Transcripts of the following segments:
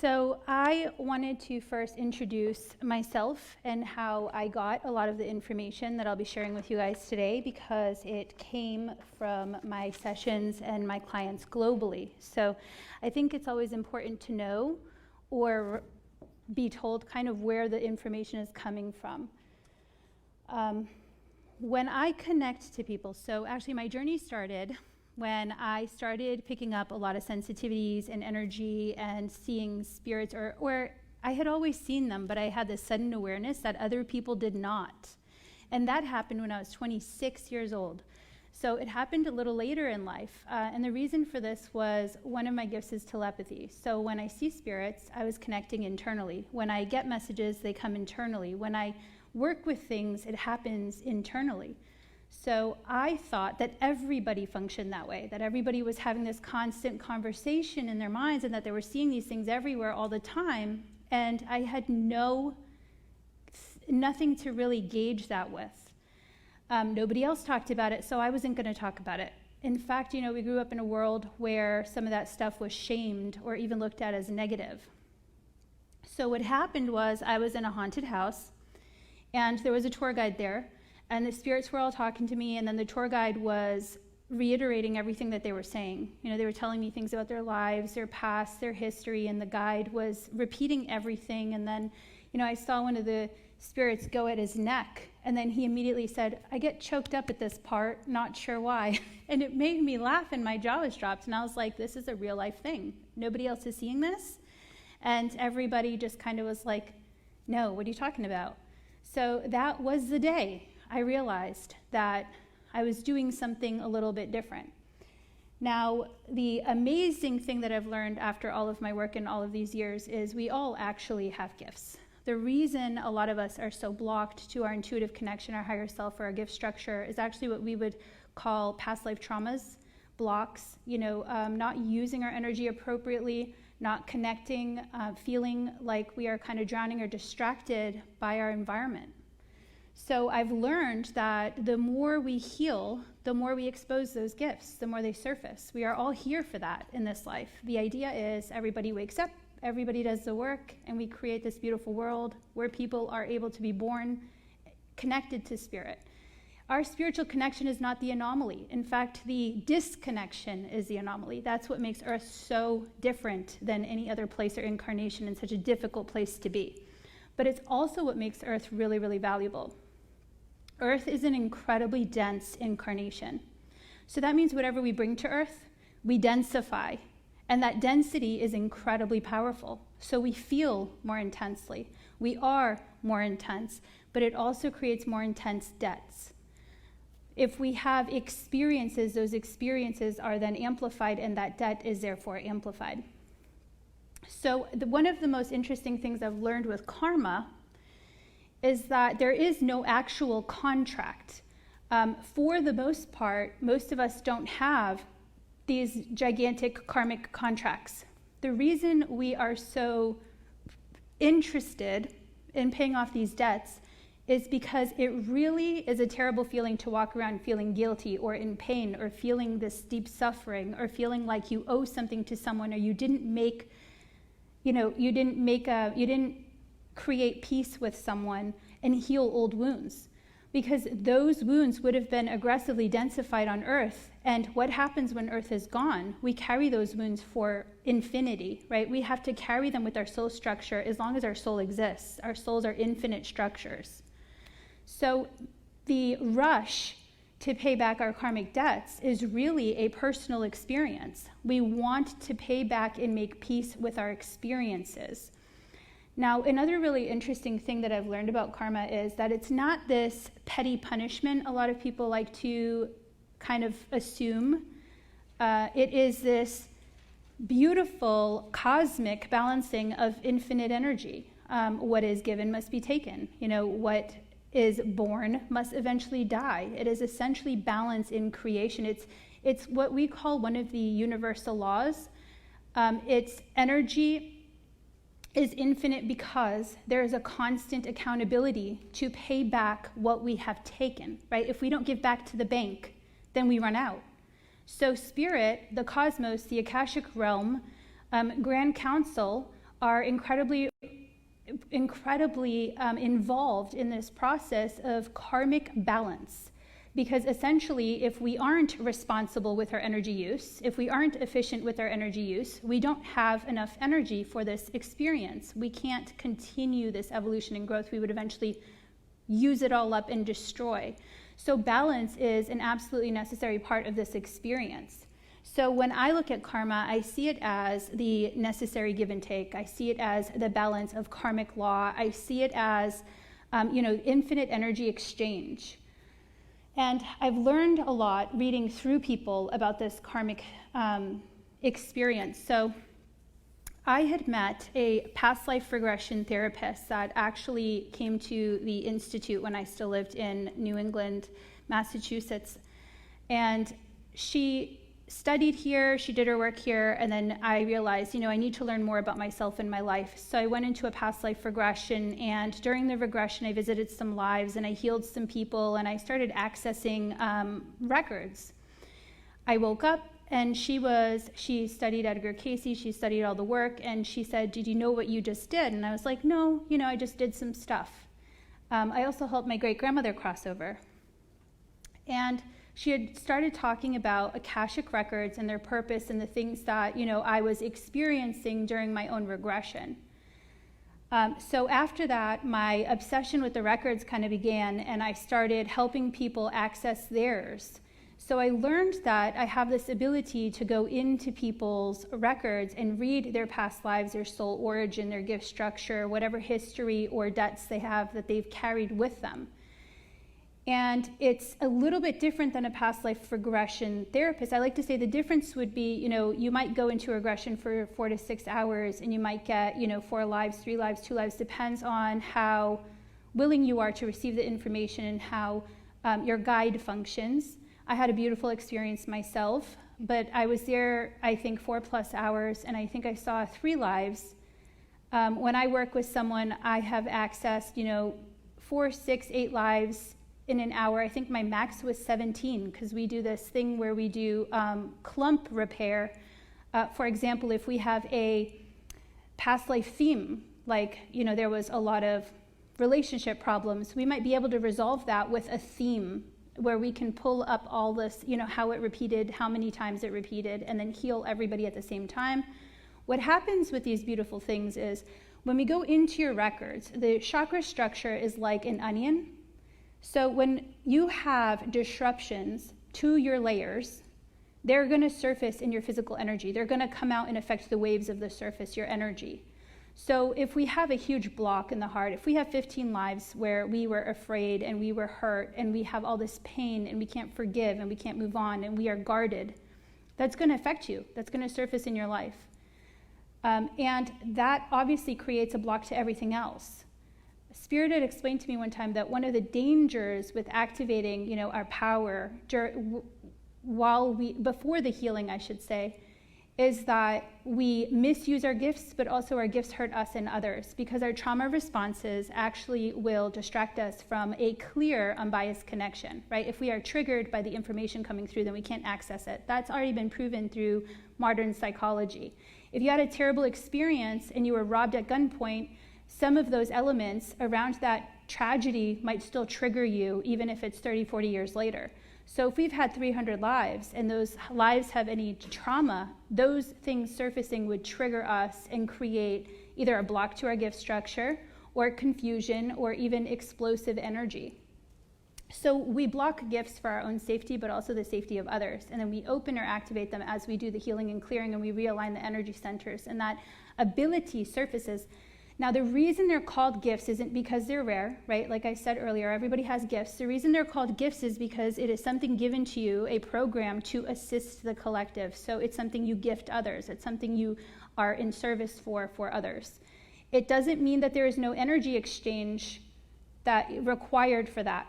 So I wanted to first introduce myself and how I got a lot of the information that I'll be sharing with you guys today, because it came from my sessions and my clients globally. So I think it's always important to know or be told kind of where the information is coming from. When I connect to people, so actually my journey started when I started picking up a lot of sensitivities and energy and seeing spirits, or I had always seen them, but I had this sudden awareness that other people did not. And that happened when I was 26 years old. So it happened a little later in life. And the reason for this was one of my gifts is telepathy. So when I see spirits, I was connecting internally. When I get messages, they come internally. When I work with things, it happens internally. So I thought that everybody functioned that way, that everybody was having this constant conversation in their minds and that they were seeing these things everywhere all the time. And I had nothing to really gauge that with. Nobody else talked about it, so I wasn't going to talk about it. In fact, we grew up in a world where some of that stuff was shamed or even looked at as negative. So what happened was I was in a haunted house, and there was a tour guide there. And the spirits were all talking to me, and then the tour guide was reiterating everything that they were saying. They were telling me things about their lives, their past, their history, and the guide was repeating everything. And then, I saw one of the spirits go at his neck, and then he immediately said, "I get choked up at this part, not sure why." And it made me laugh, and my jaw was dropped, and I was like, this is a real life thing. Nobody else is seeing this? And everybody just kind of was like, "No, what are you talking about?" So that was the day I realized that I was doing something a little bit different. Now, the amazing thing that I've learned after all of my work in all of these years is we all actually have gifts. The reason a lot of us are so blocked to our intuitive connection, our higher self, or our gift structure is actually what we would call past life traumas, blocks, not using our energy appropriately, not connecting, feeling like we are kind of drowning or distracted by our environment. So I've learned that the more we heal, the more we expose those gifts, the more they surface. We are all here for that in this life. The idea is everybody wakes up, everybody does the work, and we create this beautiful world where people are able to be born connected to spirit. Our spiritual connection is not the anomaly. In fact, the disconnection is the anomaly. That's what makes Earth so different than any other place or incarnation, and such a difficult place to be. But it's also what makes Earth really, really valuable. Earth is an incredibly dense incarnation. So that means whatever we bring to Earth, we densify. And that density is incredibly powerful. So we feel more intensely. We are more intense, but it also creates more intense debts. If we have experiences, those experiences are then amplified, and that debt is therefore amplified. So one of the most interesting things I've learned with karma is that there is no actual contract. For the most part, most of us don't have these gigantic karmic contracts. The reason we are so interested in paying off these debts is because it really is a terrible feeling to walk around feeling guilty or in pain, or feeling this deep suffering, or feeling like you owe something to someone, or you didn't create peace with someone and heal old wounds, because those wounds would have been aggressively densified on Earth. And what happens when Earth is gone? We carry those wounds for infinity, right? We have to carry them with our soul structure as long as our soul exists. Our souls are infinite structures. So the rush to pay back our karmic debts is really a personal experience. We want to pay back and make peace with our experiences. Now, another really interesting thing that I've learned about karma is that it's not this petty punishment a lot of people like to kind of assume. It is this beautiful cosmic balancing of infinite energy. What is given must be taken. What is born must eventually die. It is essentially balance in creation. It's what we call one of the universal laws. It's energy is infinite because there is a constant accountability to pay back what we have taken, right? If we don't give back to the bank, then we run out. So spirit, the cosmos, the akashic realm, Grand Council are incredibly involved in this process of karmic balance. Because essentially, if we aren't responsible with our energy use, if we aren't efficient with our energy use, we don't have enough energy for this experience. We can't continue this evolution and growth. We would eventually use it all up and destroy. So balance is an absolutely necessary part of this experience. So when I look at karma, I see it as the necessary give and take. I see it as the balance of karmic law. I see it as, infinite energy exchange. And I've learned a lot reading through people about this karmic experience. So I had met a past life regression therapist that actually came to the Institute when I still lived in New England, Massachusetts. And she studied here, she did her work here, and then I realized, I need to learn more about myself and my life. So I went into a past life regression, and during the regression, I visited some lives, and I healed some people, and I started accessing records. I woke up, and she studied Edgar, Cayce, she studied all the work, and she said, "Did you know what you just did?" And I was like, "No, I just did some stuff." I also helped my great-grandmother cross over. And she had started talking about akashic records and their purpose and the things that, I was experiencing during my own regression. So after that, my obsession with the records kind of began, and I started helping people access theirs. So I learned that I have this ability to go into people's records and read their past lives, their soul origin, their gift structure, whatever history or debts they have that they've carried with them. And it's a little bit different than a past life regression therapist. I like to say the difference would be, you might go into regression for 4 to 6 hours, and you might get, 4 lives, 3 lives, 2 lives, depends on how willing you are to receive the information and how your guide functions. I had a beautiful experience myself, but I was there, I think, 4+ hours, and I think I saw 3 lives. When I work with someone, I have accessed, 4, 6, 8 lives in an hour. I think my max was 17, because we do this thing where we do clump repair. For example, if we have a past life theme, like, there was a lot of relationship problems, we might be able to resolve that with a theme where we can pull up all this, how it repeated, how many times it repeated, and then heal everybody at the same time. What happens with these beautiful things is when we go into your records, the chakra structure is like an onion. So when you have disruptions to your layers, they're going to surface in your physical energy. They're going to come out and affect the waves of the surface, your energy. So if we have a huge block in the heart, if we have 15 lives where we were afraid and we were hurt and we have all this pain and we can't forgive and we can't move on and we are guarded, that's going to affect you. That's going to surface in your life. And that obviously creates a block to everything else. Spirit had explained to me one time that one of the dangers with activating, our power before the healing, I should say, is that we misuse our gifts, but also our gifts hurt us and others, because our trauma responses actually will distract us from a clear, unbiased connection, right? If we are triggered by the information coming through, then we can't access it. That's already been proven through modern psychology. If you had a terrible experience and you were robbed at gunpoint, some of those elements around that tragedy might still trigger you, even if it's 30, 40 years later. So if we've had 300 lives and those lives have any trauma, those things surfacing would trigger us and create either a block to our gift structure or confusion or even explosive energy. So we block gifts for our own safety, but also the safety of others. And then we open or activate them as we do the healing and clearing, and we realign the energy centers, and that ability surfaces. Now, the reason they're called gifts isn't because they're rare, right? Like I said earlier, everybody has gifts. The reason they're called gifts is because it is something given to you, a program to assist the collective. So it's something you gift others. It's something you are in service for others. It doesn't mean that there is no energy exchange that required for that.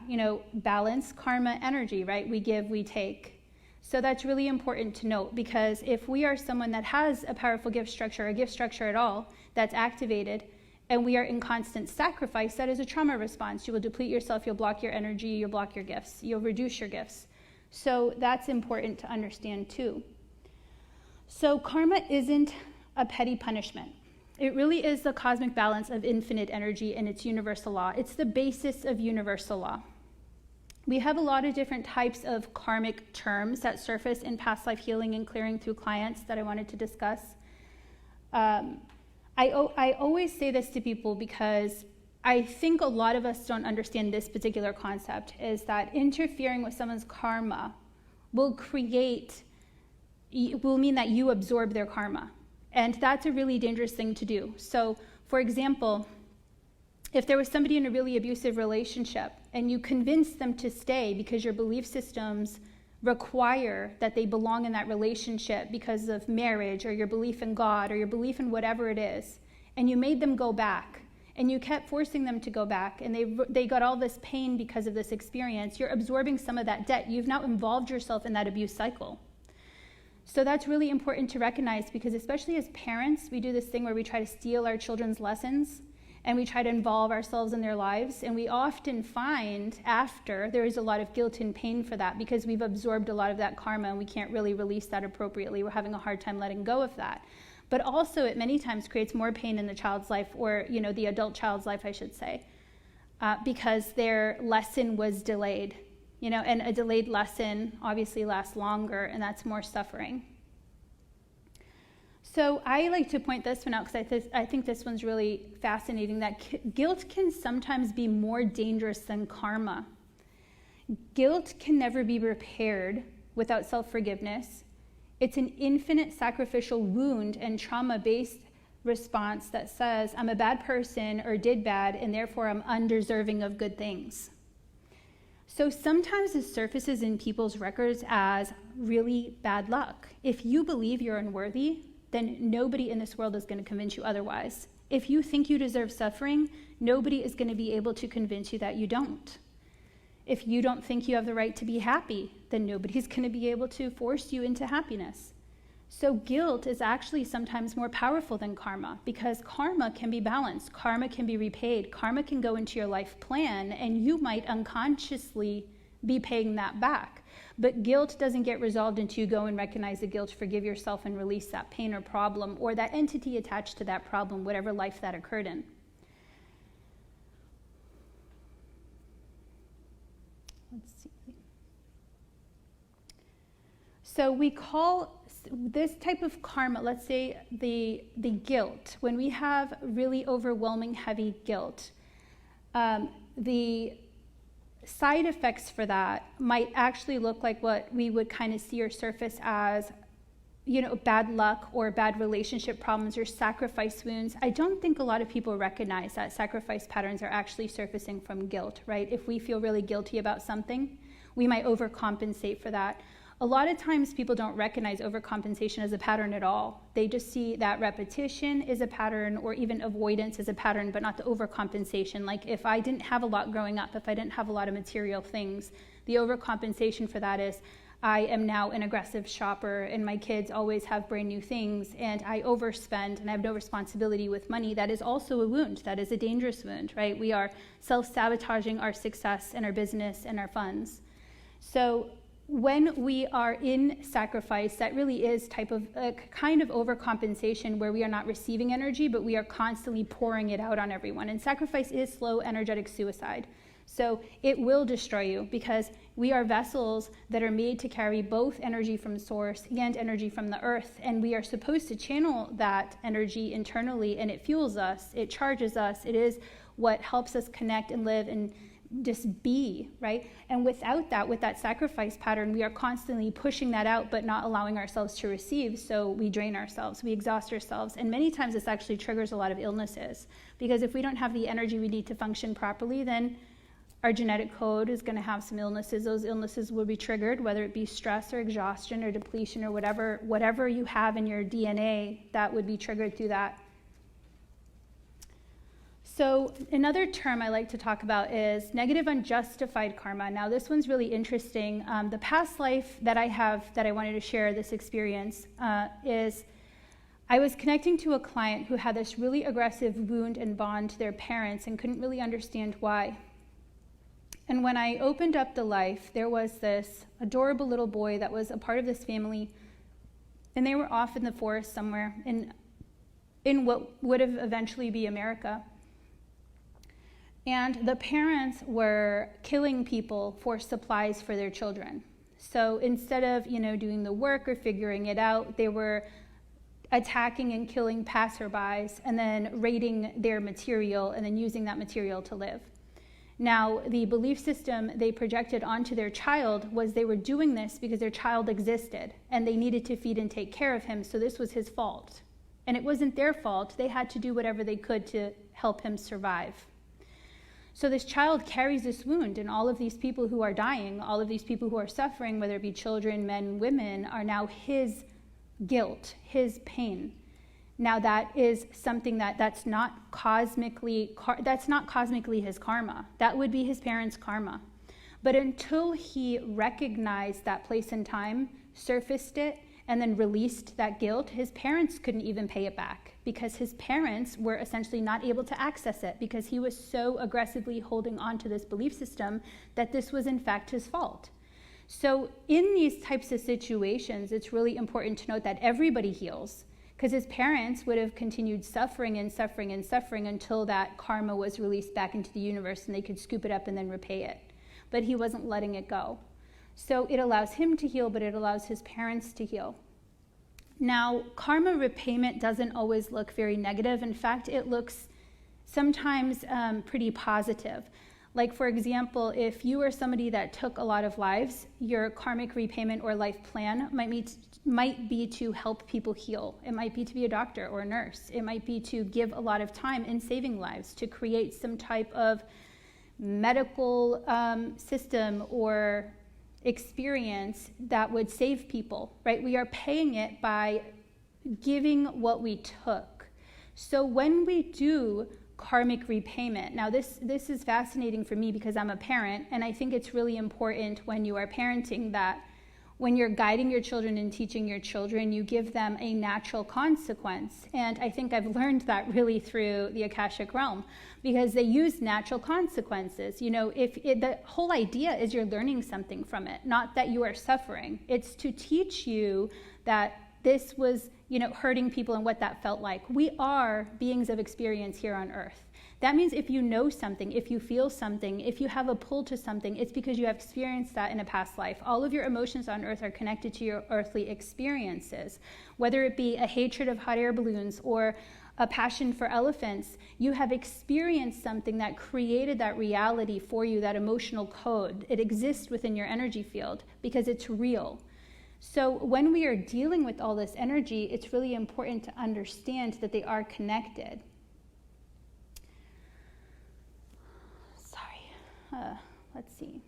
Balance, karma, energy, right? We give, we take. So that's really important to note, because if we are someone that has a powerful gift structure, a gift structure at all, that's activated, and we are in constant sacrifice, that is a trauma response. You will deplete yourself, you'll block your energy, you'll block your gifts, you'll reduce your gifts. So that's important to understand too. So karma isn't a petty punishment. It really is the cosmic balance of infinite energy and its universal law. It's the basis of universal law. We have a lot of different types of karmic terms that surface in past life healing and clearing through clients that I wanted to discuss. I always say this to people because I think a lot of us don't understand this particular concept, is that interfering with someone's karma will mean that you absorb their karma. And that's a really dangerous thing to do. So, for example, if there was somebody in a really abusive relationship and you convinced them to stay because your belief systems require that they belong in that relationship because of marriage or your belief in God or your belief in whatever it is, and you made them go back and you kept forcing them to go back and they got all this pain because of this experience, you're absorbing some of that debt. You've now involved yourself in that abuse cycle. So that's really important to recognize, because especially as parents, we do this thing where we try to steal our children's lessons and we try to involve ourselves in their lives. And we often find after there is a lot of guilt and pain for that, because we've absorbed a lot of that karma and we can't really release that appropriately. We're having a hard time letting go of that. But also it many times creates more pain in the child's life, or the adult child's life, I should say, because their lesson was delayed. And a delayed lesson obviously lasts longer, and that's more suffering. So I like to point this one out because I think this one's really fascinating, that guilt can sometimes be more dangerous than karma. Guilt can never be repaired without self-forgiveness. It's an infinite sacrificial wound and trauma-based response that says, I'm a bad person or did bad, and therefore I'm undeserving of good things. So sometimes it surfaces in people's records as really bad luck. If you believe you're unworthy, then nobody in this world is going to convince you otherwise. If you think you deserve suffering, nobody is going to be able to convince you that you don't. If you don't think you have the right to be happy, then nobody's going to be able to force you into happiness. So guilt is actually sometimes more powerful than karma, because karma can be balanced, karma can be repaid, karma can go into your life plan, and you might unconsciously be paying that back. But guilt doesn't get resolved until you go and recognize the guilt, forgive yourself, and release that pain or problem, or that entity attached to that problem, whatever life that occurred in. Let's see. So we call this type of karma, let's say the guilt, when we have really overwhelming heavy guilt, the side effects for that might actually look like what we would kind of see or surface as, bad luck or bad relationship problems or sacrifice wounds. I don't think a lot of people recognize that sacrifice patterns are actually surfacing from guilt, right? If we feel really guilty about something, we might overcompensate for that. A lot of times people don't recognize overcompensation as a pattern at all. They just see that repetition is a pattern, or even avoidance is a pattern, but not the overcompensation. Like if I didn't have a lot growing up, if I didn't have a lot of material things, the overcompensation for that is I am now an aggressive shopper and my kids always have brand new things and I overspend and I have no responsibility with money. That is also a wound. That is a dangerous wound, right? We are self-sabotaging our success and our business and our funds. So when we are in sacrifice, that really is a kind of overcompensation where we are not receiving energy, but we are constantly pouring it out on everyone. And sacrifice is slow energetic suicide. So it will destroy you, because we are vessels that are made to carry both energy from source and energy from the earth. And we are supposed to channel that energy internally, and it fuels us, it charges us, it is what helps us connect and live and just be, right? And without that, with that sacrifice pattern, we are constantly pushing that out, but not allowing ourselves to receive. So we drain ourselves, we exhaust ourselves. And many times this actually triggers a lot of illnesses, because if we don't have the energy we need to function properly, then our genetic code is going to have some illnesses. Those illnesses will be triggered, whether it be stress or exhaustion or depletion or whatever you have in your DNA, that would be triggered through that. So another term I like to talk about is negative unjustified karma. Now this one's really interesting. The past life that I have that I wanted to share this experience is I was connecting to a client who had this really aggressive wound and bond to their parents and couldn't really understand why. And when I opened up the life, there was this adorable little boy that was a part of this family, and they were off in the forest somewhere. And in what would have eventually be America. And the parents were killing people for supplies for their children. So instead of, doing the work or figuring it out, they were attacking and killing passerbys and then raiding their material and then using that material to live. Now, the belief system they projected onto their child was they were doing this because their child existed and they needed to feed and take care of him, so this was his fault. And it wasn't their fault. They had to do whatever they could to help him survive. So this child carries this wound, and all of these people who are dying, all of these people who are suffering, whether it be children, men, women, are now his guilt, his pain. Now that is something that's not cosmically his karma. That would be his parents' karma. But until he recognized that place and time, surfaced it, and then released that guilt, his parents couldn't even pay it back because his parents were essentially not able to access it because he was so aggressively holding on to this belief system that this was in fact his fault. So in these types of situations, it's really important to note that everybody heals, because his parents would have continued suffering and suffering and suffering until that karma was released back into the universe and they could scoop it up and then repay it. But he wasn't letting it go. So it allows him to heal, but it allows his parents to heal. Now, karma repayment doesn't always look very negative. In fact, it looks sometimes pretty positive. Like, for example, if you are somebody that took a lot of lives, your karmic repayment or life plan might be to help people heal. It might be to be a doctor or a nurse. It might be to give a lot of time in saving lives, to create some type of medical system or experience that would save people, right? We are paying it by giving what we took. So when we do karmic repayment, now this is fascinating for me because I'm a parent, and I think it's really important when you are parenting that when you're guiding your children and teaching your children, you give them a natural consequence. And I think I've learned that really through the akashic realm, because they use natural consequences. The whole idea is you're learning something from it, not that you are suffering. It's to teach you that this was, hurting people and what that felt like. We are beings of experience here on earth. That means if you know something, if you feel something, if you have a pull to something, it's because you have experienced that in a past life. All of your emotions on earth are connected to your earthly experiences. Whether it be a hatred of hot air balloons or a passion for elephants, you have experienced something that created that reality for you, that emotional code. It exists within your energy field because it's real. So when we are dealing with all this energy, it's really important to understand that they are connected. Let's see.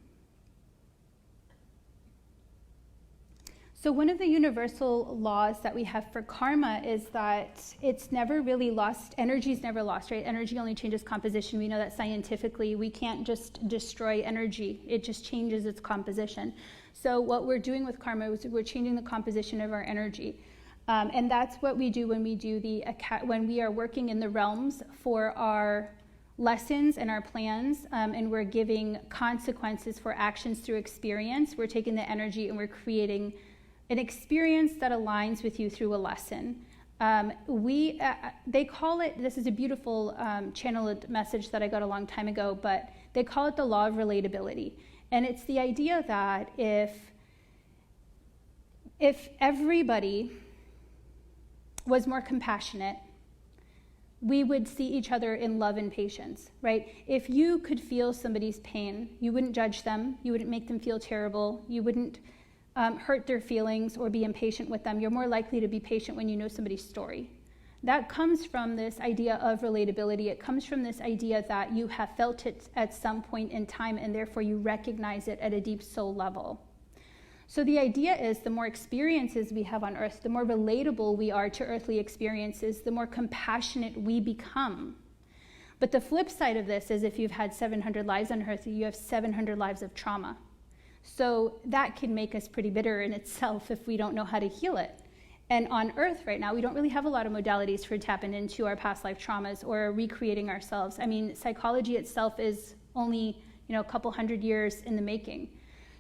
So one of the universal laws that we have for karma is that it's never really lost. Energy is never lost, right? Energy only changes composition. We know that scientifically. We can't just destroy energy. It just changes its composition. So what we're doing with karma is we're changing the composition of our energy. And that's what we do when we are working in the realms for our lessons and our plans, and we're giving consequences for actions through experience. We're taking the energy and we're creating an experience that aligns with you through a lesson. They call it, this is a beautiful channeled message that I got a long time ago, but they call it the law of relatability. And it's the idea that if everybody was more compassionate, we would see each other in love and patience, right? If you could feel somebody's pain, you wouldn't judge them, you wouldn't make them feel terrible, you wouldn't hurt their feelings or be impatient with them. You're more likely to be patient when you know somebody's story. That comes from this idea of relatability. It comes from this idea that you have felt it at some point in time and therefore you recognize it at a deep soul level. So the idea is the more experiences we have on earth, the more relatable we are to earthly experiences, the more compassionate we become. But the flip side of this is if you've had 700 lives on earth, you have 700 lives of trauma. So that can make us pretty bitter in itself if we don't know how to heal it. And on earth right now, we don't really have a lot of modalities for tapping into our past life traumas or recreating ourselves. I mean, psychology itself is only, a couple hundred years in the making.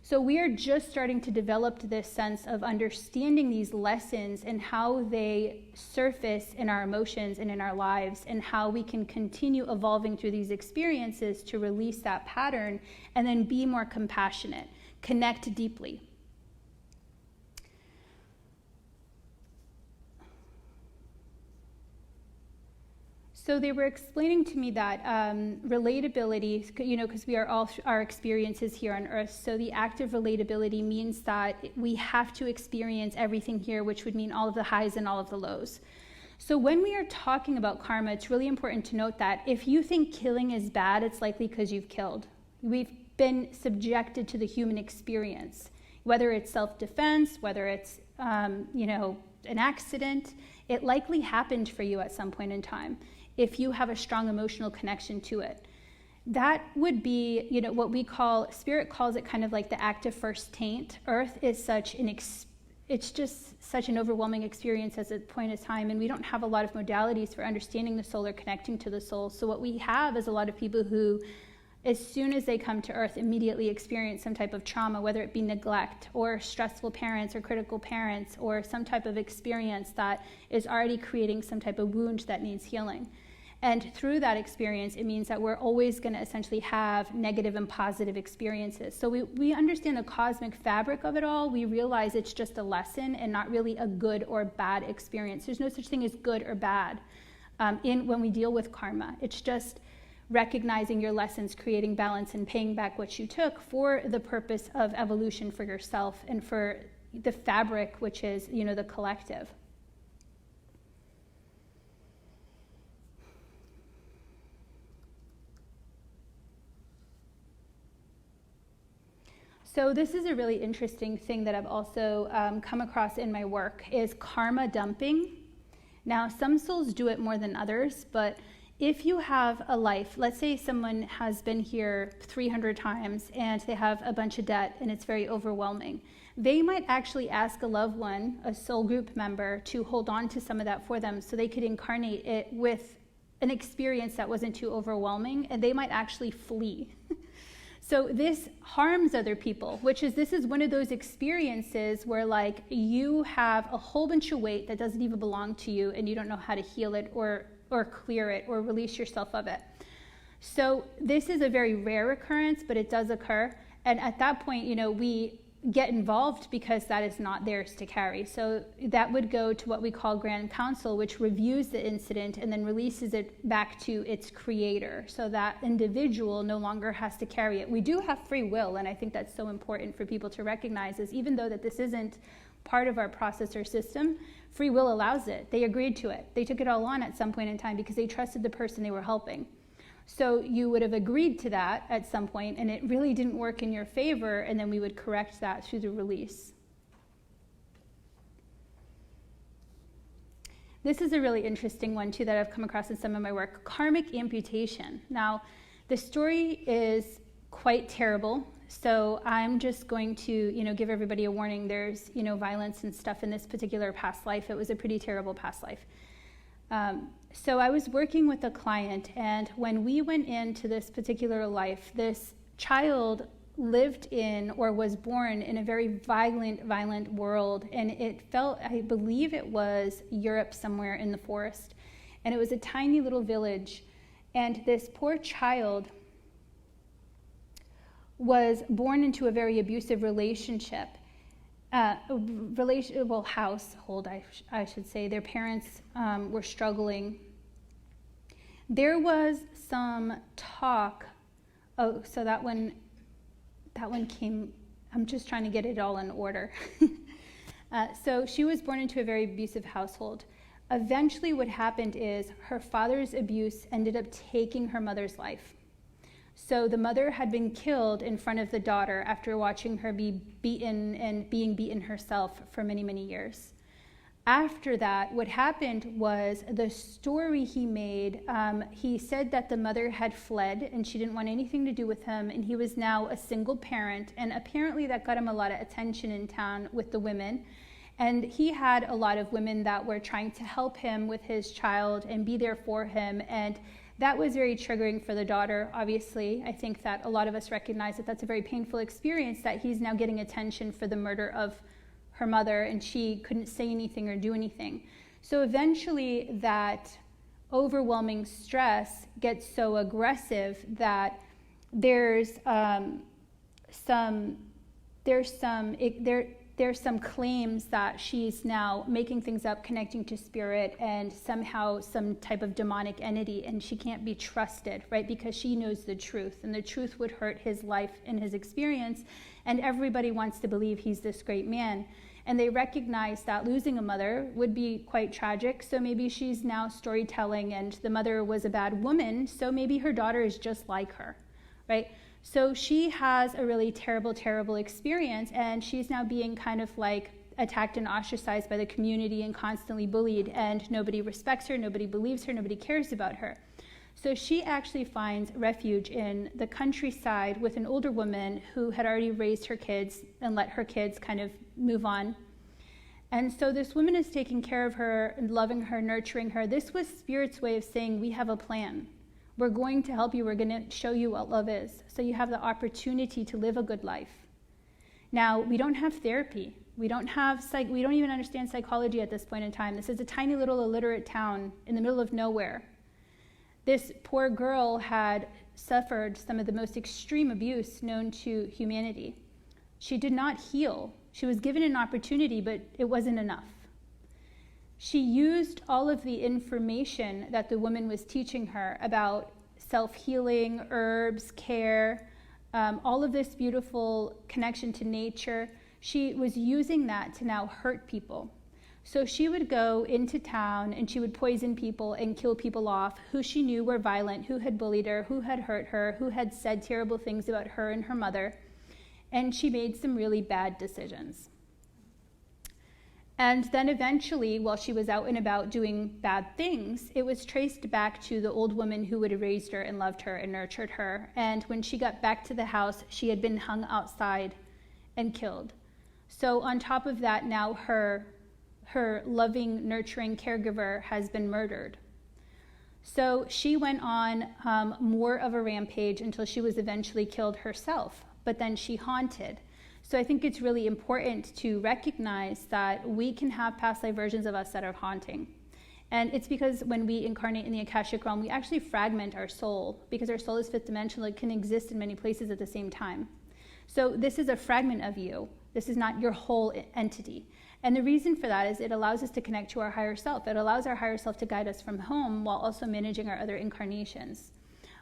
So we are just starting to develop this sense of understanding these lessons and how they surface in our emotions and in our lives, and how we can continue evolving through these experiences to release that pattern and then be more compassionate, connect deeply. So they were explaining to me that relatability, because we are all our experiences here on Earth. So the act of relatability means that we have to experience everything here, which would mean all of the highs and all of the lows. So when we are talking about karma, it's really important to note that if you think killing is bad, it's likely because you've killed. We've been subjected to the human experience, whether it's self-defense, whether it's an accident. It likely happened for you at some point in time, if you have a strong emotional connection to it. That would be, what we call, Spirit calls it kind of like the act of first taint. Earth is it's just such an overwhelming experience as a point of time, and we don't have a lot of modalities for understanding the soul or connecting to the soul. So what we have is a lot of people who, as soon as they come to Earth, immediately experience some type of trauma, whether it be neglect or stressful parents or critical parents, or some type of experience that is already creating some type of wound that needs healing. And through that experience, it means that we're always going to essentially have negative and positive experiences. So we understand the cosmic fabric of it all. We realize it's just a lesson and not really a good or bad experience. There's no such thing as good or bad when we deal with karma. It's just recognizing your lessons, creating balance, and paying back what you took for the purpose of evolution for yourself and for the fabric, which is, the collective. So this is a really interesting thing that I've also come across in my work, is karma dumping. Now, some souls do it more than others, but if you have a life, let's say someone has been here 300 times and they have a bunch of debt and it's very overwhelming, they might actually ask a loved one, a soul group member, to hold on to some of that for them so they could incarnate it with an experience that wasn't too overwhelming, and they might actually flee. So this harms other people, this is one of those experiences where like you have a whole bunch of weight that doesn't even belong to you and you don't know how to heal it or clear it or release yourself of it. So this is a very rare occurrence, but it does occur. And at that point, we get involved because that is not theirs to carry. So that would go to what we call Grand Council, which reviews the incident and then releases it back to its creator. So that individual no longer has to carry it. We do have free will, and I think that's so important for people to recognize, is even though that this isn't part of our process or system, free will allows it. They agreed to it. They took it all on at some point in time because they trusted the person they were helping. So you would have agreed to that at some point, and it really didn't work in your favor, and then we would correct that through the release. This is a really interesting one too that I've come across in some of my work, karmic amputation. Now, the story is quite terrible. So I'm just going to, give everybody a warning. There's, violence and stuff in this particular past life. It was a pretty terrible past life. So I was working with a client, and when we went into this particular life, this child lived in or was born in a very violent world. And it felt, I believe it was Europe somewhere in the forest. And it was a tiny little village. And this poor child was born into a very abusive relationship, household, I should say. Their parents were struggling. There was some talk. Oh, so that one came. I'm just trying to get it all in order. So she was born into a very abusive household. Eventually, what happened is her father's abuse ended up taking her mother's life. So the mother had been killed in front of the daughter after watching her be beaten and being beaten herself for many, many years. After that, what happened was the story he made, he said that the mother had fled and she didn't want anything to do with him, and he was now a single parent, and apparently that got him a lot of attention in town with the women. And he had a lot of women that were trying to help him with his child and be there for him, and That was very triggering for the daughter, obviously. I think that a lot of us recognize that that's a very painful experience, that he's now getting attention for the murder of her mother, and she couldn't say anything or do anything. So eventually that overwhelming stress gets so aggressive that there's some claims that she's now making things up, connecting to spirit and somehow some type of demonic entity, and she can't be trusted, right? Because she knows the truth, and the truth would hurt his life and his experience, and everybody wants to believe he's this great man. And they recognize that losing a mother would be quite tragic, so maybe she's now storytelling, and the mother was a bad woman, so maybe her daughter is just like her, right? So she has a really terrible, terrible experience, and she's now being kind of like attacked and ostracized by the community and constantly bullied, and nobody respects her, nobody believes her, nobody cares about her. So she actually finds refuge in the countryside with an older woman who had already raised her kids and let her kids kind of move on. And so this woman is taking care of her and loving her, nurturing her. This was Spirit's way of saying, we have a plan. We're going to help you. We're going to show you what love is, so you have the opportunity to live a good life. Now, we don't have therapy. We don't even understand psychology at this point in time. This is a tiny little illiterate town in the middle of nowhere. This poor girl had suffered some of the most extreme abuse known to humanity. She did not heal. She was given an opportunity, but it wasn't enough. She used all of the information that the woman was teaching her about self-healing, herbs, care, all of this beautiful connection to nature. She was using that to now hurt people. So she would go into town and she would poison people and kill people off who she knew were violent, who had bullied her, who had hurt her, who had said terrible things about her and her mother. And she made some really bad decisions. And then eventually, while she was out and about doing bad things, it was traced back to the old woman who had raised her and loved her and nurtured her. And when she got back to the house, she had been hung outside and killed. So on top of that, now her loving, nurturing caregiver has been murdered. So she went on more of a rampage until she was eventually killed herself, but then she haunted. So I think it's really important to recognize that we can have past life versions of us that are haunting. And it's because when we incarnate in the akashic realm, we actually fragment our soul, because our soul is fifth dimensional. It can exist in many places at the same time. So this is a fragment of you. This is not your whole entity. And the reason for that is it allows us to connect to our higher self. It allows our higher self to guide us from home while also managing our other incarnations.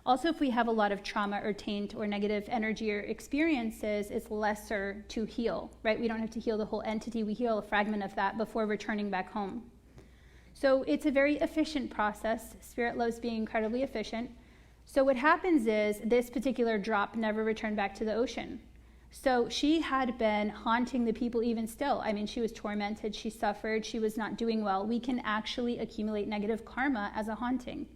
Also, if we have a lot of trauma or taint or negative energy or experiences, it's lesser to heal, right? We don't have to heal the whole entity. We heal a fragment of that before returning back home. So it's a very efficient process. Spirit loves being incredibly efficient. So what happens is this particular drop never returned back to the ocean. So she had been haunting the people even still. I mean, she was tormented, she suffered, she was not doing well. We can actually accumulate negative karma as a haunting.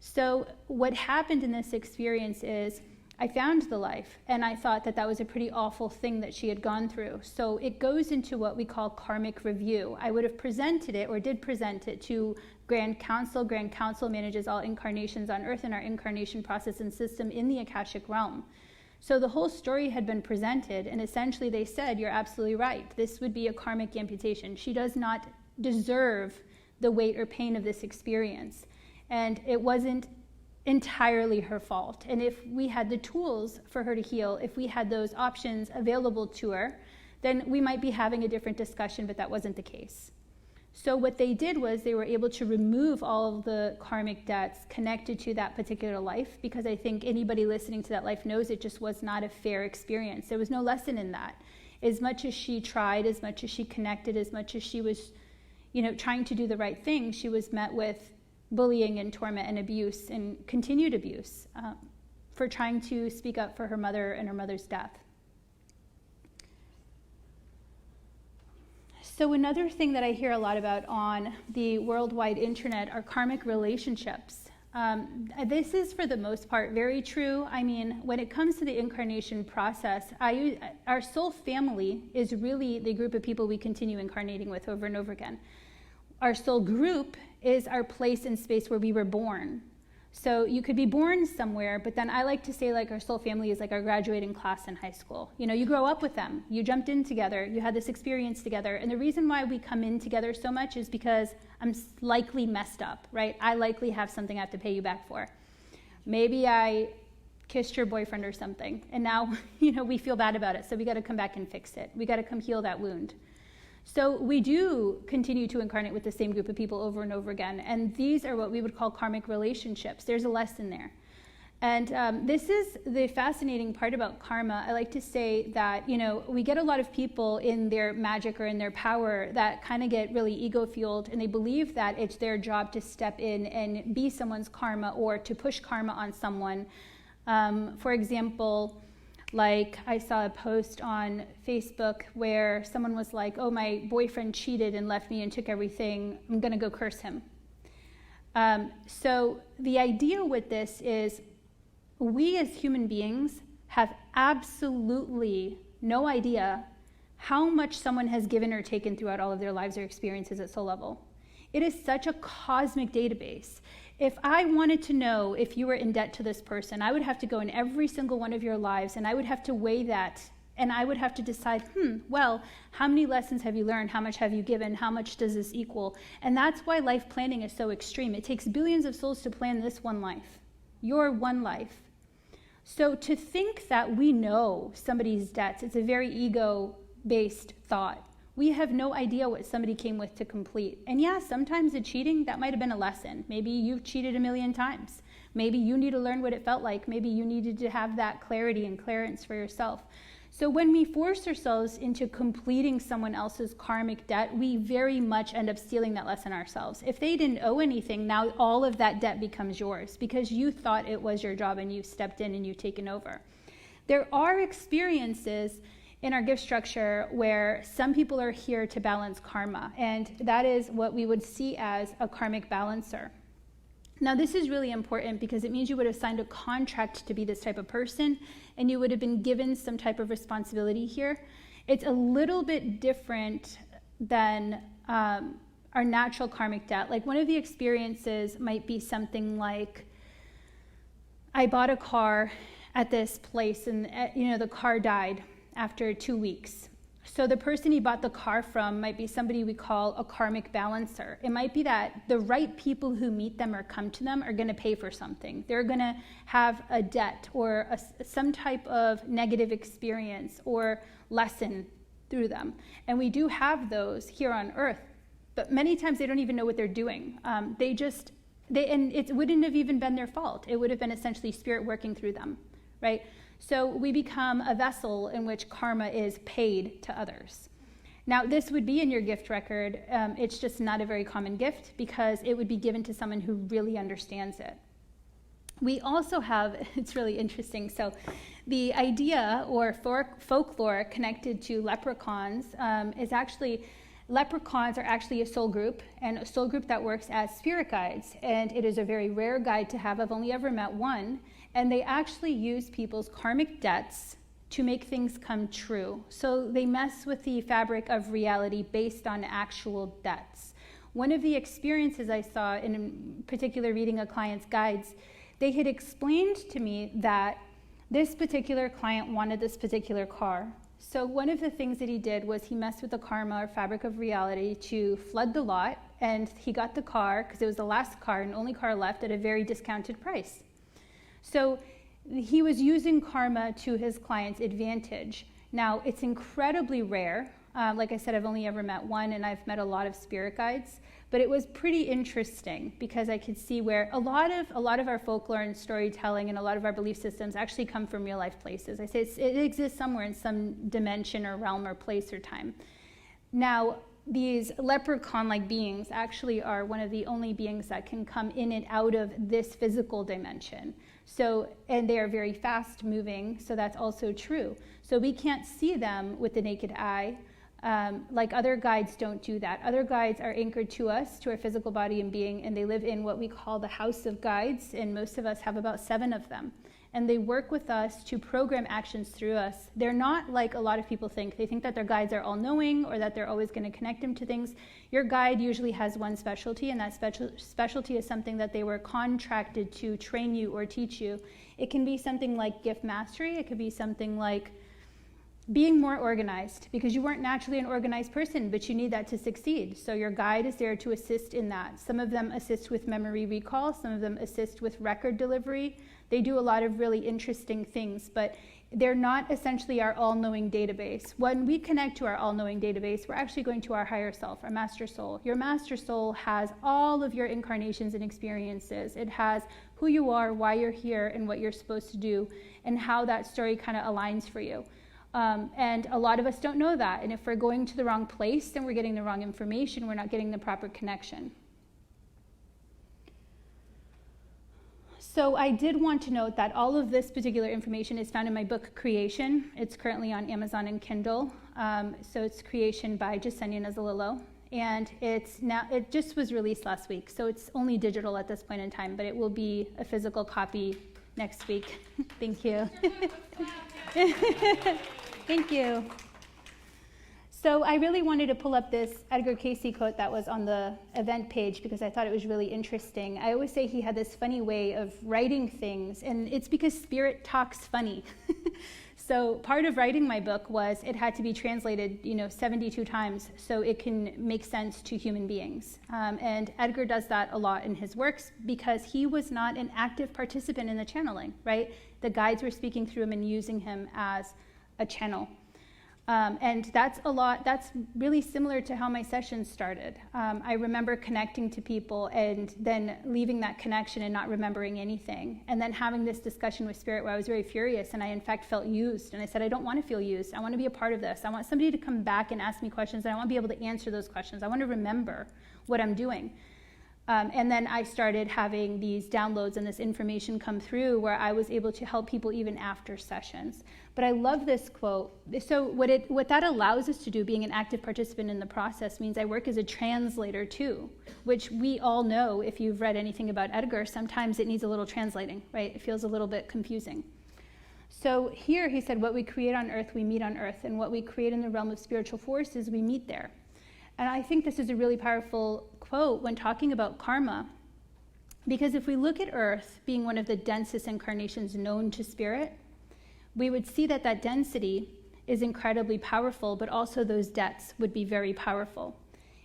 So what happened in this experience is I found the life, and I thought that that was a pretty awful thing that she had gone through. So it goes into what we call karmic review. I would have presented it, or did present it, to Grand Council. Grand Council manages all incarnations on Earth in our incarnation process and system in the Akashic realm. So the whole story had been presented, and essentially they said, you're absolutely right. This would be a karmic amputation. She does not deserve the weight or pain of this experience. And it wasn't entirely her fault. And if we had the tools for her to heal, if we had those options available to her, then we might be having a different discussion, but that wasn't the case. So what they did was they were able to remove all of the karmic debts connected to that particular life, because I think anybody listening to that life knows it just was not a fair experience. There was no lesson in that. As much as she tried, as much as she connected, as much as she was, trying to do the right thing, she was met with bullying and torment and abuse and continued abuse for trying to speak up for her mother and her mother's death. So another thing that I hear a lot about on the worldwide internet are karmic relationships. This is, for the most part, very true. I mean, when it comes to the incarnation process, our soul family is really the group of people we continue incarnating with over and over again. Our soul group is our place and space where we were born. So you could be born somewhere, but then I like to say like our soul family is like our graduating class in high school. You know, you grow up with them, you jumped in together, you had this experience together. And the reason why we come in together so much is because I'm likely messed up, right? I likely have something I have to pay you back for. Maybe I kissed your boyfriend or something, and now, you know, we feel bad about it. So we got to come back and fix it. We got to come heal that wound. So we do continue to incarnate with the same group of people over and over again. And these are what we would call karmic relationships. There's a lesson there. And this is the fascinating part about karma. I like to say that, you know, we get a lot of people in their magic or in their power that kind of get really ego-fueled, and they believe that it's their job to step in and be someone's karma or to push karma on someone. For example, like I saw a post on Facebook where someone was like, oh, my boyfriend cheated and left me and took everything. I'm going to go curse him. So the idea with this is we as human beings have absolutely no idea how much someone has given or taken throughout all of their lives or experiences at soul level. It is such a cosmic database. If I wanted to know if you were in debt to this person, I would have to go in every single one of your lives, and I would have to weigh that, and I would have to decide, well, how many lessons have you learned? How much have you given? How much does this equal? And that's why life planning is so extreme. It takes billions of souls to plan this one life, your one life. So to think that we know somebody's debts, it's a very ego-based thought. We have no idea what somebody came with to complete. And yeah, sometimes the cheating, that might have been a lesson. Maybe you've cheated a million times. Maybe you need to learn what it felt like. Maybe you needed to have that clarity and clearance for yourself. So when we force ourselves into completing someone else's karmic debt, we very much end up stealing that lesson ourselves. If they didn't owe anything, now all of that debt becomes yours because you thought it was your job and you stepped in and you've taken over. There are experiences in our gift structure where some people are here to balance karma, and that is what we would see as a karmic balancer. Now this is really important because it means you would have signed a contract to be this type of person, and you would have been given some type of responsibility here. It's a little bit different than our natural karmic debt. Like one of the experiences might be something like, I bought a car at this place and the car died after 2 weeks. So the person he bought the car from might be somebody we call a karmic balancer. It might be that the right people who meet them or come to them are going to pay for something. They're going to have a debt or some type of negative experience or lesson through them. And we do have those here on earth, but many times they don't even know what they're doing. And it wouldn't have even been their fault. It would have been essentially spirit working through them, right? So we become a vessel in which karma is paid to others. Now, this would be in your gift record. It's just not a very common gift because it would be given to someone who really understands it. We also have, it's really interesting, so the idea or folklore connected to leprechauns is actually, leprechauns are actually a soul group, and a soul group that works as spirit guides. And it is a very rare guide to have. I've only ever met one. And they actually use people's karmic debts to make things come true. So they mess with the fabric of reality based on actual debts. One of the experiences I saw in particular reading a client's guides, they had explained to me that this particular client wanted this particular car. So one of the things that he did was he messed with the karma or fabric of reality to flood the lot, and he got the car because it was the last car and only car left at a very discounted price. So he was using karma to his client's advantage. Now, it's incredibly rare. Like I said, I've only ever met one, and I've met a lot of spirit guides. But it was pretty interesting because I could see where a lot of our folklore and storytelling and a lot of our belief systems actually come from real life places. I say it exists somewhere in some dimension or realm or place or time. Now, these leprechaun-like beings actually are one of the only beings that can come in and out of this physical dimension. So, and they are very fast moving, so that's also true. So we can't see them with the naked eye, like other guides don't do that. Other guides are anchored to us, to our physical body and being, and they live in what we call the house of guides, and most of us have about 7 of them. and they work with us to program actions through us. They're not like a lot of people think. They think that their guides are all-knowing or that they're always going to connect them to things. Your guide usually has one specialty, and that specialty is something that they were contracted to train you or teach you. It can be something like gift mastery. It could be something like being more organized, because you weren't naturally an organized person, but you need that to succeed. So your guide is there to assist in that. Some of them assist with memory recall. Some of them assist with record delivery. They do a lot of really interesting things, but they're not essentially our all-knowing database. When we connect to our all-knowing database, we're actually going to our higher self, our master soul. Your master soul has all of your incarnations and experiences. It has who you are, why you're here, and what you're supposed to do, and how that story kind of aligns for you. And a lot of us don't know that. And if we're going to the wrong place, then we're getting the wrong information. We're not getting the proper connection. So I did want to note that all of this particular information is found in my book, Creation. It's currently on Amazon and Kindle. So it's Creation by Jessenia and Nazalillo. And it just was released last week. So it's only digital at this point in time, but it will be a physical copy next week. Thank you. Thank you. So I really wanted to pull up this Edgar Cayce quote that was on the event page because I thought it was really interesting. I always say he had this funny way of writing things, and it's because spirit talks funny. So part of writing my book was it had to be translated, 72 times so it can make sense to human beings. And Edgar does that a lot in his works because he was not an active participant in the channeling, right? The guides were speaking through him and using him as a channel. And that's really similar to how my sessions started. I remember connecting to people and then leaving that connection and not remembering anything. And then having this discussion with Spirit where I was very furious and I in fact felt used. And I said, I don't want to feel used. I want to be a part of this. I want somebody to come back and ask me questions and I want to be able to answer those questions. I want to remember what I'm doing. And then I started having these downloads and this information come through where I was able to help people even after sessions. But I love this quote. So what that allows us to do, being an active participant in the process, means I work as a translator too, which we all know if you've read anything about Edgar, sometimes it needs a little translating, right? It feels a little bit confusing. So here he said, what we create on earth, we meet on earth, and what we create in the realm of spiritual forces, we meet there. And I think this is a really powerful quote when talking about karma, because if we look at Earth being one of the densest incarnations known to Spirit, we would see that that density is incredibly powerful, but also those debts would be very powerful.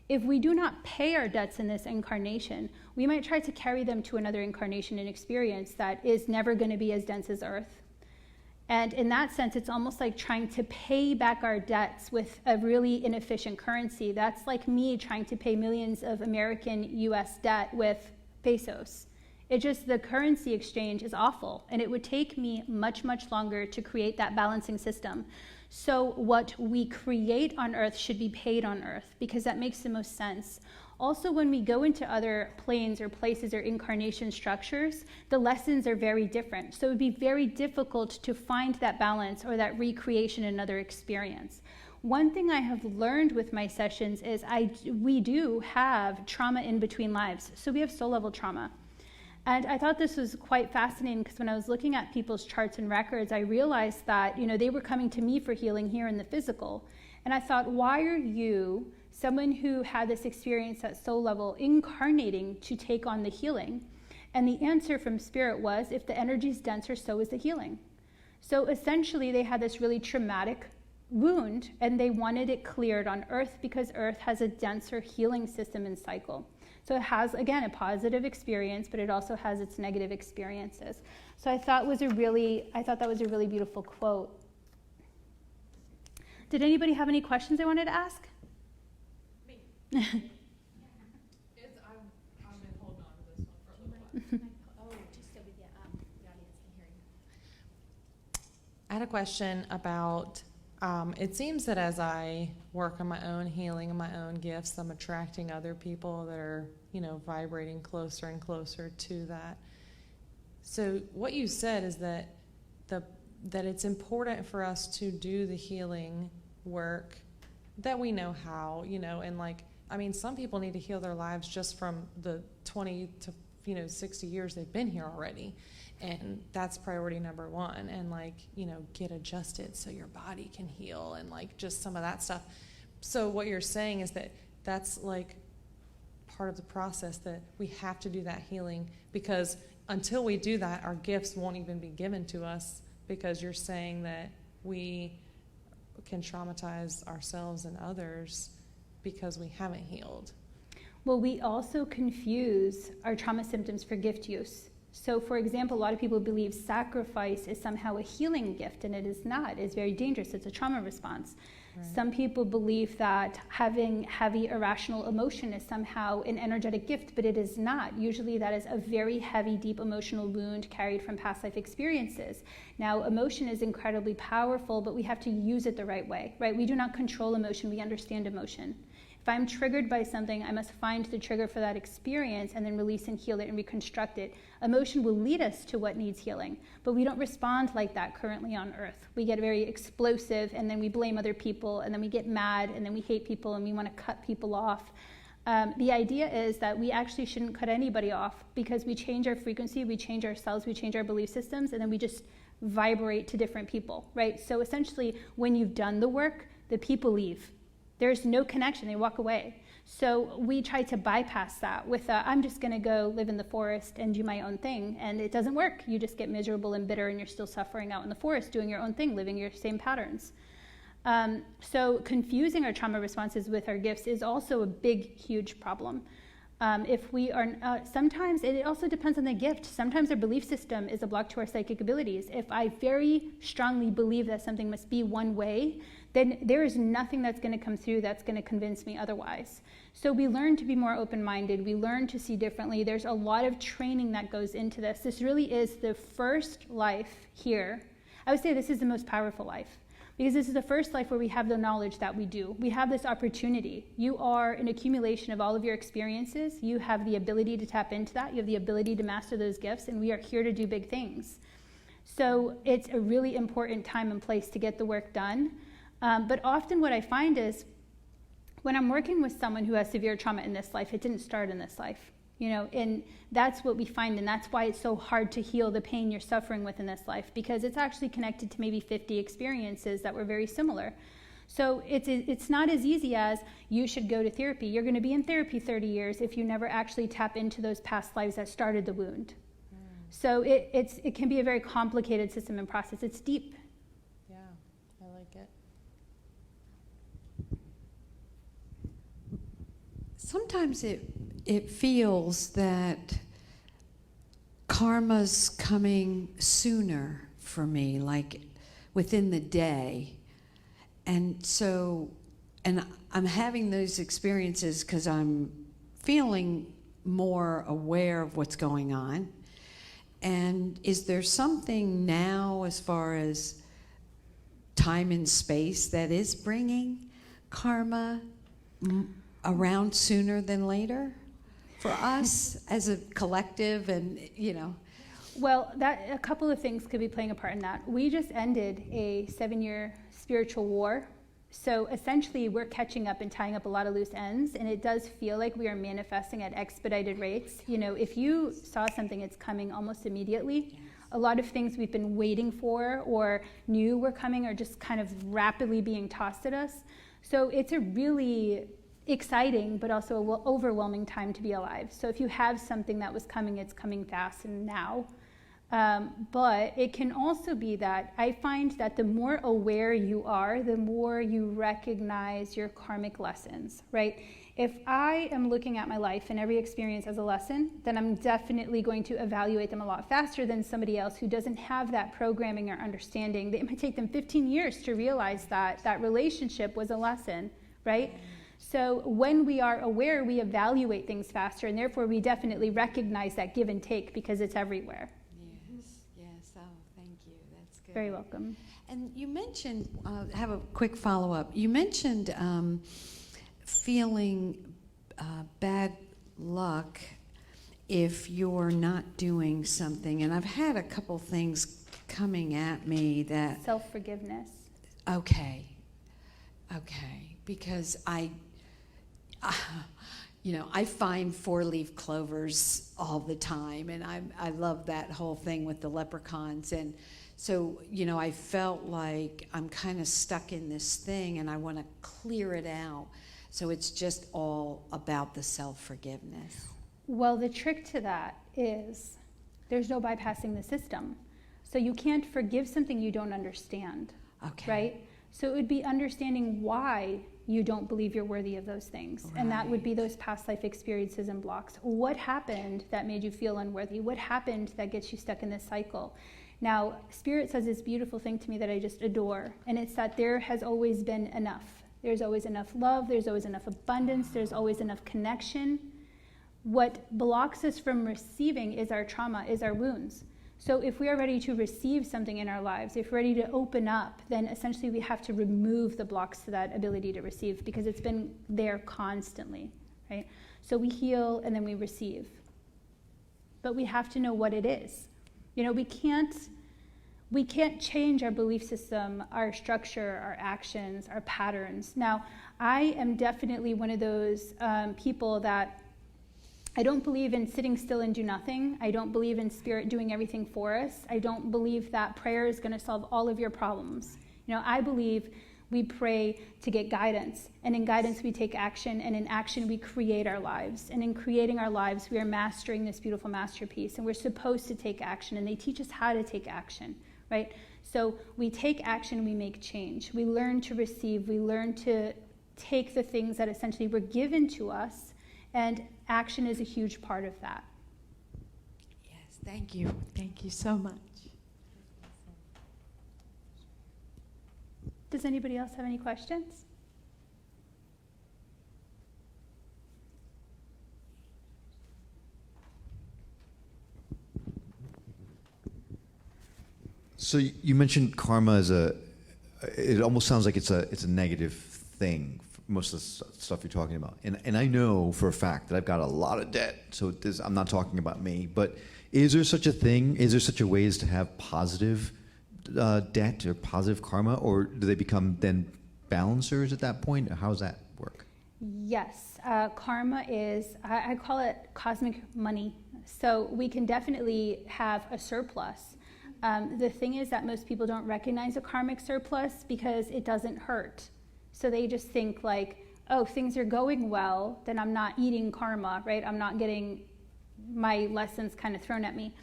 If we do not pay our debts in this incarnation, we might try to carry them to another incarnation and experience that is never going to be as dense as Earth. And in that sense, it's almost like trying to pay back our debts with a really inefficient currency. That's like me trying to pay millions of American US debt with pesos. The currency exchange is awful, and it would take me much, much longer to create that balancing system. So what we create on Earth should be paid on Earth, because that makes the most sense. Also, when we go into other planes or places or incarnation structures, the lessons are very different. So it would be very difficult to find that balance or that recreation in another experience. One thing I have learned with my sessions is we do have trauma in between lives. So we have soul level trauma. And I thought this was quite fascinating because when I was looking at people's charts and records, I realized that, they were coming to me for healing here in the physical. And I thought, why are you, someone who had this experience at soul level, incarnating to take on the healing? And the answer from Spirit was, if the energy is denser, so is the healing. So essentially, they had this really traumatic wound, and they wanted it cleared on Earth because Earth has a denser healing system and cycle. So it has, again, a positive experience, but it also has its negative experiences. So I thought that was a really beautiful quote. Did anybody have any questions they wanted to ask? Me. I've been holding on to this one for a little while. Just so the audience can hear you. I had a question about, it seems that as I work on my own healing and my own gifts, I'm attracting other people that are, vibrating closer and closer to that. So what you said is that that it's important for us to do the healing work that we know how, and some people need to heal their lives just from the 20 to 60 years they've been here already. And that's priority number one. And like, get adjusted so your body can heal and like just some of that stuff. So what you're saying is that that's like part of the process, that we have to do that healing, because until we do that, our gifts won't even be given to us, because you're saying that we can traumatize ourselves and others because we haven't healed. Well, we also confuse our trauma symptoms for gift use. So, for example, a lot of people believe sacrifice is somehow a healing gift, and it is not. It's very dangerous. It's a trauma response. Right. Some people believe that having heavy irrational emotion is somehow an energetic gift, but it is not. Usually that is a very heavy, deep emotional wound carried from past life experiences. Now, emotion is incredibly powerful, but we have to use it the right way, right? We do not control emotion. We understand emotion. If I'm triggered by something, I must find the trigger for that experience and then release and heal it and reconstruct it. Emotion will lead us to what needs healing, but we don't respond like that currently on Earth. We get very explosive, and then we blame other people, and then we get mad, and then we hate people, and we want to cut people off. The idea is that we actually shouldn't cut anybody off, because we change our frequency, we change ourselves, we change our belief systems, and then we just vibrate to different people, right? So essentially, when you've done the work, the people leave. There's no connection, they walk away. So we try to bypass that with I'm just gonna go live in the forest and do my own thing, and it doesn't work. You just get miserable and bitter, and you're still suffering out in the forest, doing your own thing, living your same patterns. So confusing our trauma responses with our gifts is also a big, huge problem. If we are, sometimes it also depends on the gift. Sometimes our belief system is a block to our psychic abilities. If I very strongly believe that something must be one way, then there is nothing that's going to come through that's going to convince me otherwise. So we learn to be more open-minded. We learn to see differently. There's a lot of training that goes into this. This really is the first life here. I would say this is the most powerful life, because this is the first life where we have the knowledge that we do. We have this opportunity. You are an accumulation of all of your experiences. You have the ability to tap into that. You have the ability to master those gifts, and we are here to do big things. So it's a really important time and place to get the work done. But often what I find is when I'm working with someone who has severe trauma in this life, it didn't start in this life. And that's what we find, and that's why it's so hard to heal the pain you're suffering with in this life, because it's actually connected to maybe 50 experiences that were very similar. So it's not as easy as you should go to therapy. You're going to be in therapy 30 years if you never actually tap into those past lives that started the wound. So it can be a very complicated system and process. It's deep. Yeah, I like it. Sometimes it feels that karma's coming sooner for me, like within the day. And I'm having those experiences because I'm feeling more aware of what's going on. And is there something now as far as time and space that is bringing karma around sooner than later for us as a collective? And Well, a couple of things could be playing a part in that. We just ended a 7-year spiritual war. So essentially we're catching up and tying up a lot of loose ends, and it does feel like we are manifesting at expedited rates. If you saw something, it's coming almost immediately. Yes. A lot of things we've been waiting for or knew were coming are just kind of rapidly being tossed at us. So it's a really exciting but also overwhelming time to be alive. So if you have something that was coming, it's coming fast and now. But it can also be that I find that the more aware you are, the more you recognize your karmic lessons, right? If I am looking at my life and every experience as a lesson, then I'm definitely going to evaluate them a lot faster than somebody else who doesn't have that programming or understanding. It might take them 15 years to realize that that relationship was a lesson, right? So when we are aware, we evaluate things faster, and therefore we definitely recognize that give and take because it's everywhere. Yes. Oh, thank you. That's good. Very welcome. And you mentioned, have a quick follow-up. You mentioned feeling bad luck if you're not doing something. And I've had a couple things coming at me that... Self-forgiveness. Okay. Because I find 4-leaf clovers all the time, and I love that whole thing with the leprechauns. And so, I felt like I'm kind of stuck in this thing, and I want to clear it out. So it's just all about the self-forgiveness. Well, the trick to that is there's no bypassing the system. So you can't forgive something you don't understand, Okay. right? So it would be understanding why you don't believe you're worthy of those things. Right. And that would be those past life experiences and blocks. What happened that made you feel unworthy? What happened that gets you stuck in this cycle? Now, Spirit says this beautiful thing to me that I just adore, and it's that there has always been enough. There's always enough love, there's always enough abundance, there's always enough connection. What blocks us from receiving is our trauma, is our wounds. So if we are ready to receive something in our lives, if we're ready to open up, then essentially we have to remove the blocks to that ability to receive, because it's been there constantly, right? So we heal and then we receive. But we have to know what it is. We can't change our belief system, our structure, our actions, our patterns. Now, I am definitely one of those people that I don't believe in sitting still and do nothing. I don't believe in Spirit doing everything for us. I don't believe that prayer is going to solve all of your problems. I believe we pray to get guidance, and in guidance we take action, and in action we create our lives. And in creating our lives, we are mastering this beautiful masterpiece, and we're supposed to take action, and they teach us how to take action, right? So we take action, we make change. We learn to receive, we learn to take the things that essentially were given to us, and action is a huge part of that. Yes, thank you. Thank you so much. Does anybody else have any questions? So you mentioned karma as it almost sounds like it's a negative thing, most of the stuff you're talking about. And I know for a fact that I've got a lot of debt, so I'm not talking about me, but is there such a thing? Is there such a way as to have positive debt or positive karma, or do they become then balancers at that point? How does that work? Yes, karma is, I call it cosmic money. So we can definitely have a surplus. The thing is that most people don't recognize a karmic surplus because it doesn't hurt. So they just think like, oh, things are going well, then I'm not eating karma, right? I'm not getting my lessons kind of thrown at me.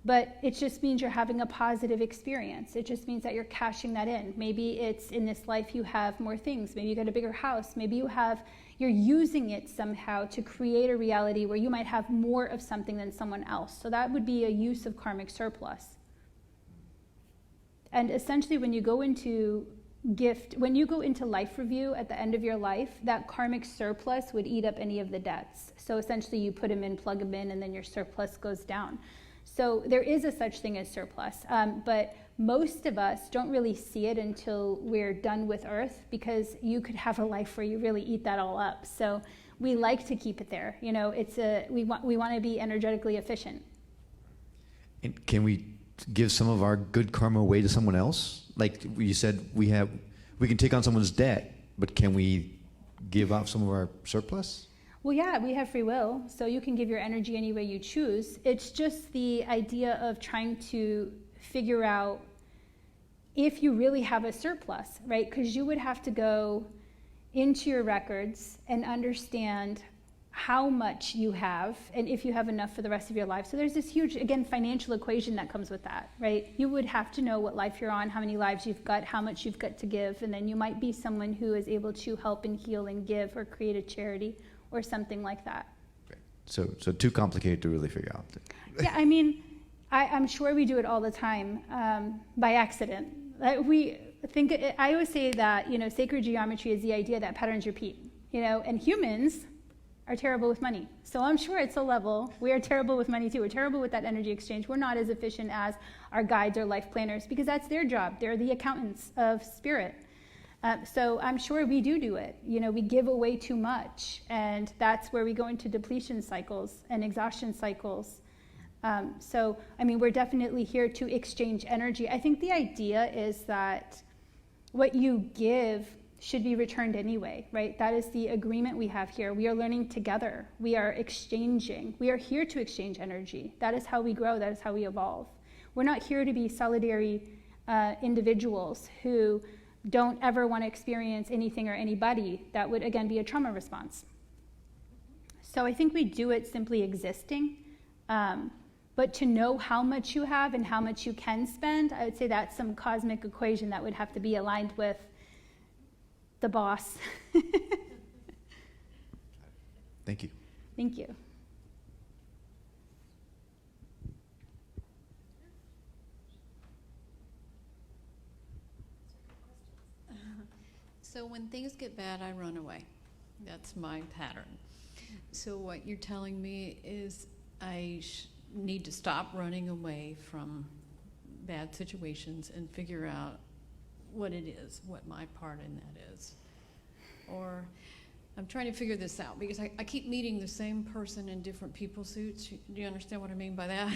But it just means you're having a positive experience. It just means that you're cashing that in. Maybe it's in this life you have more things. Maybe you got a bigger house. Maybe you're using it somehow to create a reality where you might have more of something than someone else. So that would be a use of karmic surplus. And essentially when you go into life review at the end of your life, that karmic surplus would eat up any of the debts. So essentially you put them in, plug them in, and then your surplus goes down. So there is a such thing as surplus, but most of us don't really see it until we're done with Earth, because you could have a life where you really eat that all up. So we like to keep it there. We want to be energetically efficient. And can we give some of our good karma away to someone else? Like you said, we can take on someone's debt, but can we give off some of our surplus? Well, yeah, we have free will, so you can give your energy any way you choose. It's just the idea of trying to figure out if you really have a surplus, right? Because you would have to go into your records and understand how much you have and if you have enough for the rest of your life. So there's this huge, again, financial equation that comes with that, right? You would have to know what life you're on, how many lives you've got, how much you've got to give, and then you might be someone who is able to help and heal and give or create a charity or something like that. Right. So too complicated to really figure out. Yeah, I mean, I'm sure we do it all the time by accident. I always say that, sacred geometry is the idea that patterns repeat, and humans are terrible with money. So I'm sure at some level, we are terrible with money too. We're terrible with that energy exchange. We're not as efficient as our guides or life planners because that's their job. They're the accountants of spirit. So I'm sure we do it. We give away too much, and that's where we go into depletion cycles and exhaustion cycles. We're definitely here to exchange energy. I think the idea is that what you give should be returned anyway, right? That is the agreement we have here. We are learning together. We are exchanging. We are here to exchange energy. That is how we grow. That is how we evolve. We're not here to be solitary individuals who don't ever want to experience anything or anybody. That would, again, be a trauma response. So I think we do it simply existing. But to know how much you have and how much you can spend, I would say that's some cosmic equation that would have to be aligned with the boss. Thank you. Thank you. So when things get bad, I run away. That's my pattern. So what you're telling me is I need to stop running away from bad situations and figure out what it is, what my part in that is. Or I'm trying to figure this out because I keep meeting the same person in different people suits. Do you understand what I mean by that?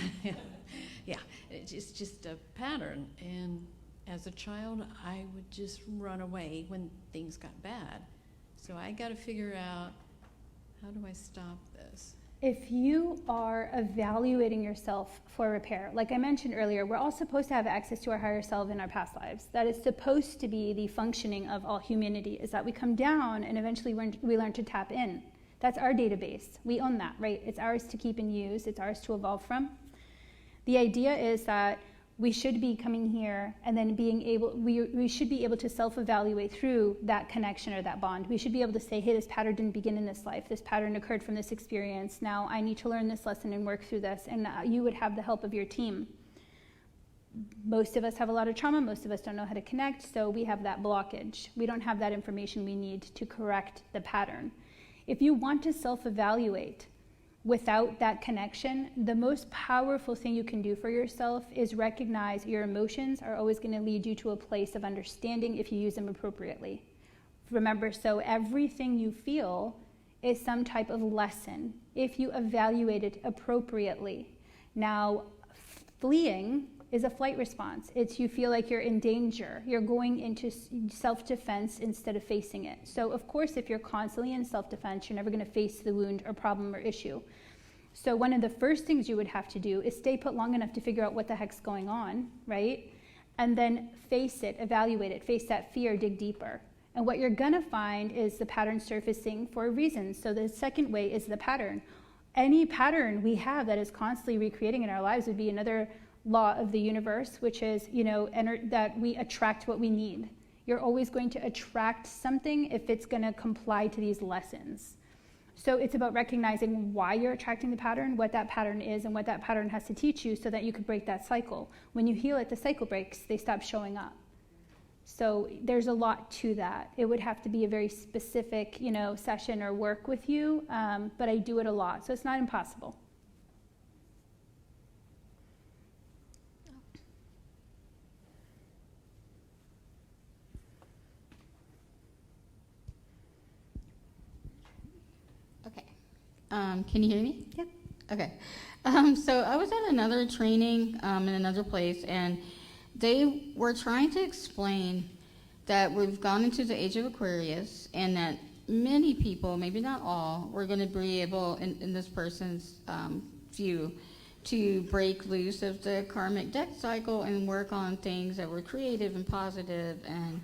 Yeah, it's just a pattern. And as a child, I would just run away when things got bad. So I got to figure out, how do I stop this? If you are evaluating yourself for repair, like I mentioned earlier, we're all supposed to have access to our higher self in our past lives. That is supposed to be the functioning of all humanity, is that we come down and eventually we learn to tap in. That's our database. We own that, right? It's ours to keep and use. It's ours to evolve from. The idea is that we should be coming here and then we should be able to self-evaluate through that connection or that bond. We should be able to say, hey, this pattern didn't begin in this life. This pattern occurred from this experience. Now I need to learn this lesson and work through this. And you would have the help of your team. Most of us have a lot of trauma. Most of us don't know how to connect. So we have that blockage. We don't have that information we need to correct the pattern. If you want to self-evaluate, without that connection, the most powerful thing you can do for yourself is recognize your emotions are always going to lead you to a place of understanding if you use them appropriately. Remember, so everything you feel is some type of lesson if you evaluate it appropriately. Now, fleeing is a flight response. It's you feel like you're in danger. You're going into self-defense instead of facing it. So of course, if you're constantly in self-defense, you're never going to face the wound or problem or issue. So one of the first things you would have to do is stay put long enough to figure out what the heck's going on, right? And then face it, evaluate it, face that fear, dig deeper. And what you're going to find is the pattern surfacing for a reason. So the second way is the pattern. Any pattern we have that is constantly recreating in our lives would be another law of the universe, which is, that we attract what we need. You're always going to attract something if it's going to comply to these lessons. So it's about recognizing why you're attracting the pattern, what that pattern is, and what that pattern has to teach you so that you can break that cycle. When you heal it, the cycle breaks, they stop showing up. So there's a lot to that. It would have to be a very specific, session or work with you, but I do it a lot, so it's not impossible. Can you hear me? Yep. Okay. So I was at another training in another place, and they were trying to explain that we've gone into the age of Aquarius, and that many people, maybe not all, were going to be able, in this person's view, to break loose of the karmic death cycle and work on things that were creative and positive and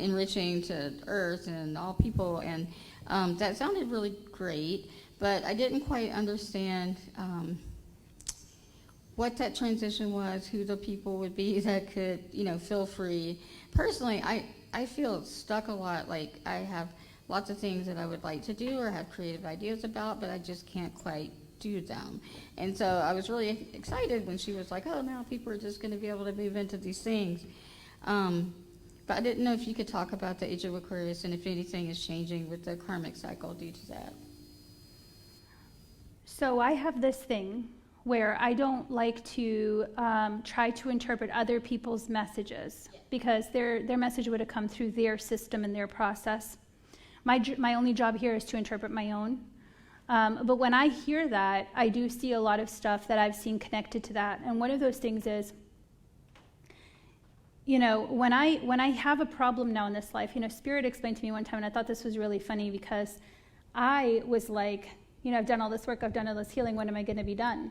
enriching to Earth and all people. And that sounded really great. But I didn't quite understand what that transition was, who the people would be that could, feel free. Personally, I feel stuck a lot. Like I have lots of things that I would like to do or have creative ideas about, but I just can't quite do them. And so I was really excited when she was like, oh, now people are just going to be able to move into these things. But I didn't know if you could talk about the age of Aquarius and if anything is changing with the karmic cycle due to that. So I have this thing where I don't like to try to interpret other people's messages because their message would have come through their system and their process. My only job here is to interpret my own. But when I hear that, I do see a lot of stuff that I've seen connected to that. And one of those things is when I have a problem now in this life, Spirit explained to me one time, and I thought this was really funny because I was like, I've done all this work, I've done all this healing, when am I going to be done?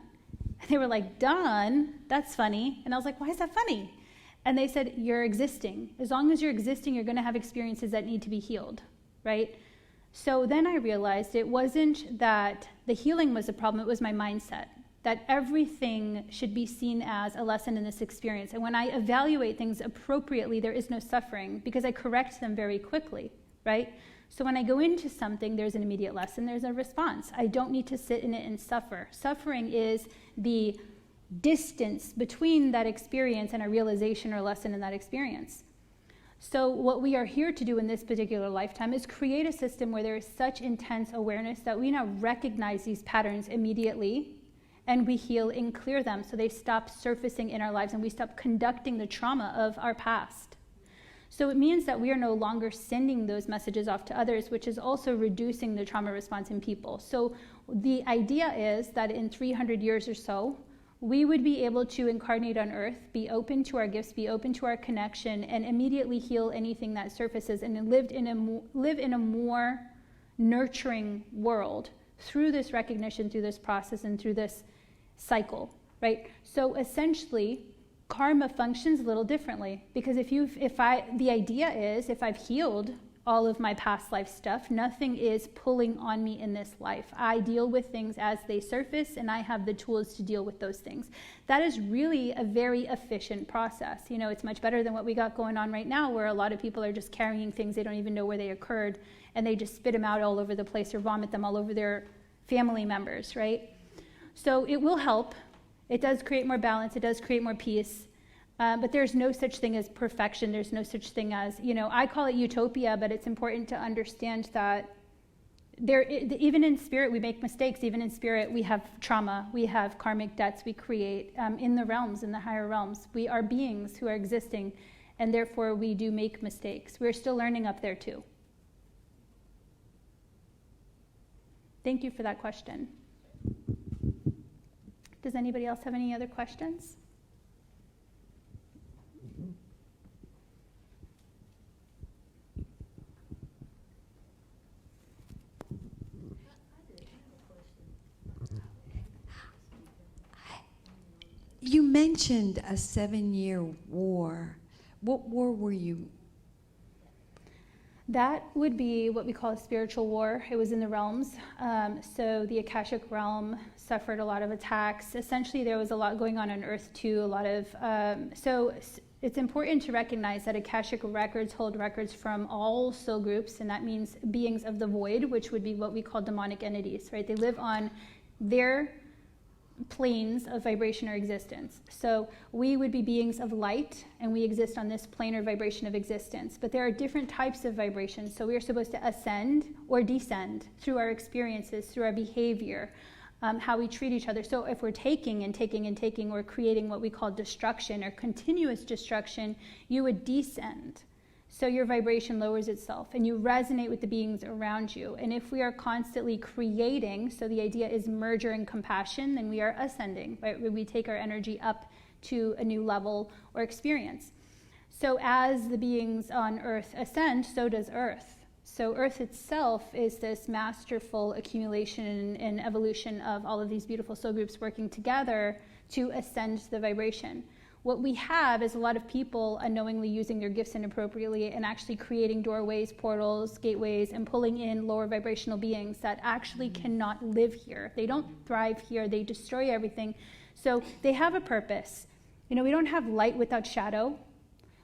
And they were like, done? That's funny. And I was like, why is that funny? And they said, you're existing. As long as you're existing, you're going to have experiences that need to be healed, right? So then I realized it wasn't that the healing was a problem, it was my mindset. That everything should be seen as a lesson in this experience. And when I evaluate things appropriately, there is no suffering because I correct them very quickly, right? So when I go into something, there's an immediate lesson, there's a response. I don't need to sit in it and suffer. Suffering is the distance between that experience and a realization or lesson in that experience. So what we are here to do in this particular lifetime is create a system where there is such intense awareness that we now recognize these patterns immediately, and we heal and clear them so they stop surfacing in our lives and we stop conducting the trauma of our past. So it means that we are no longer sending those messages off to others, which is also reducing the trauma response in people. So the idea is that in 300 years or so, we would be able to incarnate on Earth, be open to our gifts, be open to our connection, and immediately heal anything that surfaces and live in a more nurturing world through this recognition, through this process, and through this cycle, right? So essentially, karma functions a little differently because the idea is if I've healed all of my past life stuff, nothing is pulling on me in this life. I deal with things as they surface and I have the tools to deal with those things. That is really a very efficient process. It's much better than what we got going on right now where a lot of people are just carrying things they don't even know where they occurred and they just spit them out all over the place or vomit them all over their family members, right? So it will help. It does create more balance. It does create more peace. But there's no such thing as perfection. There's no such thing as, I call it utopia, but it's important to understand that even in spirit, we make mistakes. Even in spirit, we have trauma. We have karmic debts we create in the realms, in the higher realms. We are beings who are existing, and therefore we do make mistakes. We're still learning up there too. Thank you for that question. Does anybody else have any other questions? You mentioned a 7-year war. What war were you? That would be what we call a spiritual war. It was in the realms. So the akashic realm suffered a lot of attacks. Essentially, there was a lot going on Earth too. So it's important to recognize that akashic records hold records from all soul groups, and that means beings of the void, which would be what we call demonic entities, right? They live on their planes of vibration or existence. So we would be beings of light, and we exist on this plane or vibration of existence. But there are different types of vibrations. So we are supposed to ascend or descend through our experiences, through our behavior, how we treat each other. So if we're taking and taking and taking, or creating what we call destruction or continuous destruction, you would descend. So your vibration lowers itself and you resonate with the beings around you. And if we are constantly creating, so the idea is merger and compassion, then we are ascending, right? We take our energy up to a new level or experience. So as the beings on Earth ascend, so does Earth. So Earth itself is this masterful accumulation and evolution of all of these beautiful soul groups working together to ascend the vibration. What we have is a lot of people unknowingly using their gifts inappropriately and actually creating doorways, portals, gateways, and pulling in lower vibrational beings that actually cannot live here. They don't thrive here. They destroy everything. So they have a purpose. We don't have light without shadow.